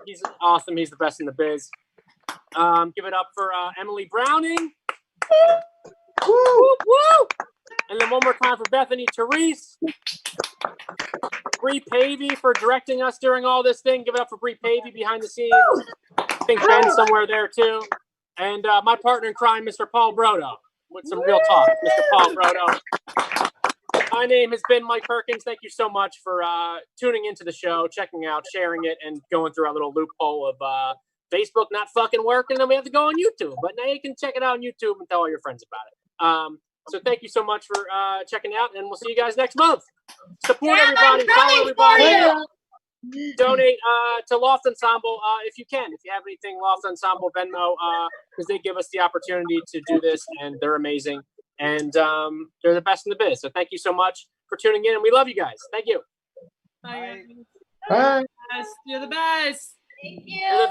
He's awesome. He's the best in the biz. Give it up for Emily Browning. Woo! Woo! And then one more time for Bethany Therese. Bree Pavey for directing us during all this thing. Give it up for Bree Pavey behind the scenes. I think Ben's somewhere there too. And my partner in crime, Mr. Paul Brodo, with some real talk. Mr. Paul Brodo. My name has been Mike Perkins. Thank you so much for tuning into the show, checking out, sharing it, and going through our little loophole of Facebook not fucking working, and then we have to go on YouTube. But now you can check it out on YouTube and tell all your friends about it. So thank you so much for checking out, and we'll see you guys next month. Support everybody, follow everybody, donate to Loft Ensemble if you can. If you have anything, Loft Ensemble, Venmo, because they give us the opportunity to do this, and they're amazing. And they're the best in the biz. So thank you so much for tuning in, and we love you guys. Thank you. Bye. Bye. You're the best. Thank you.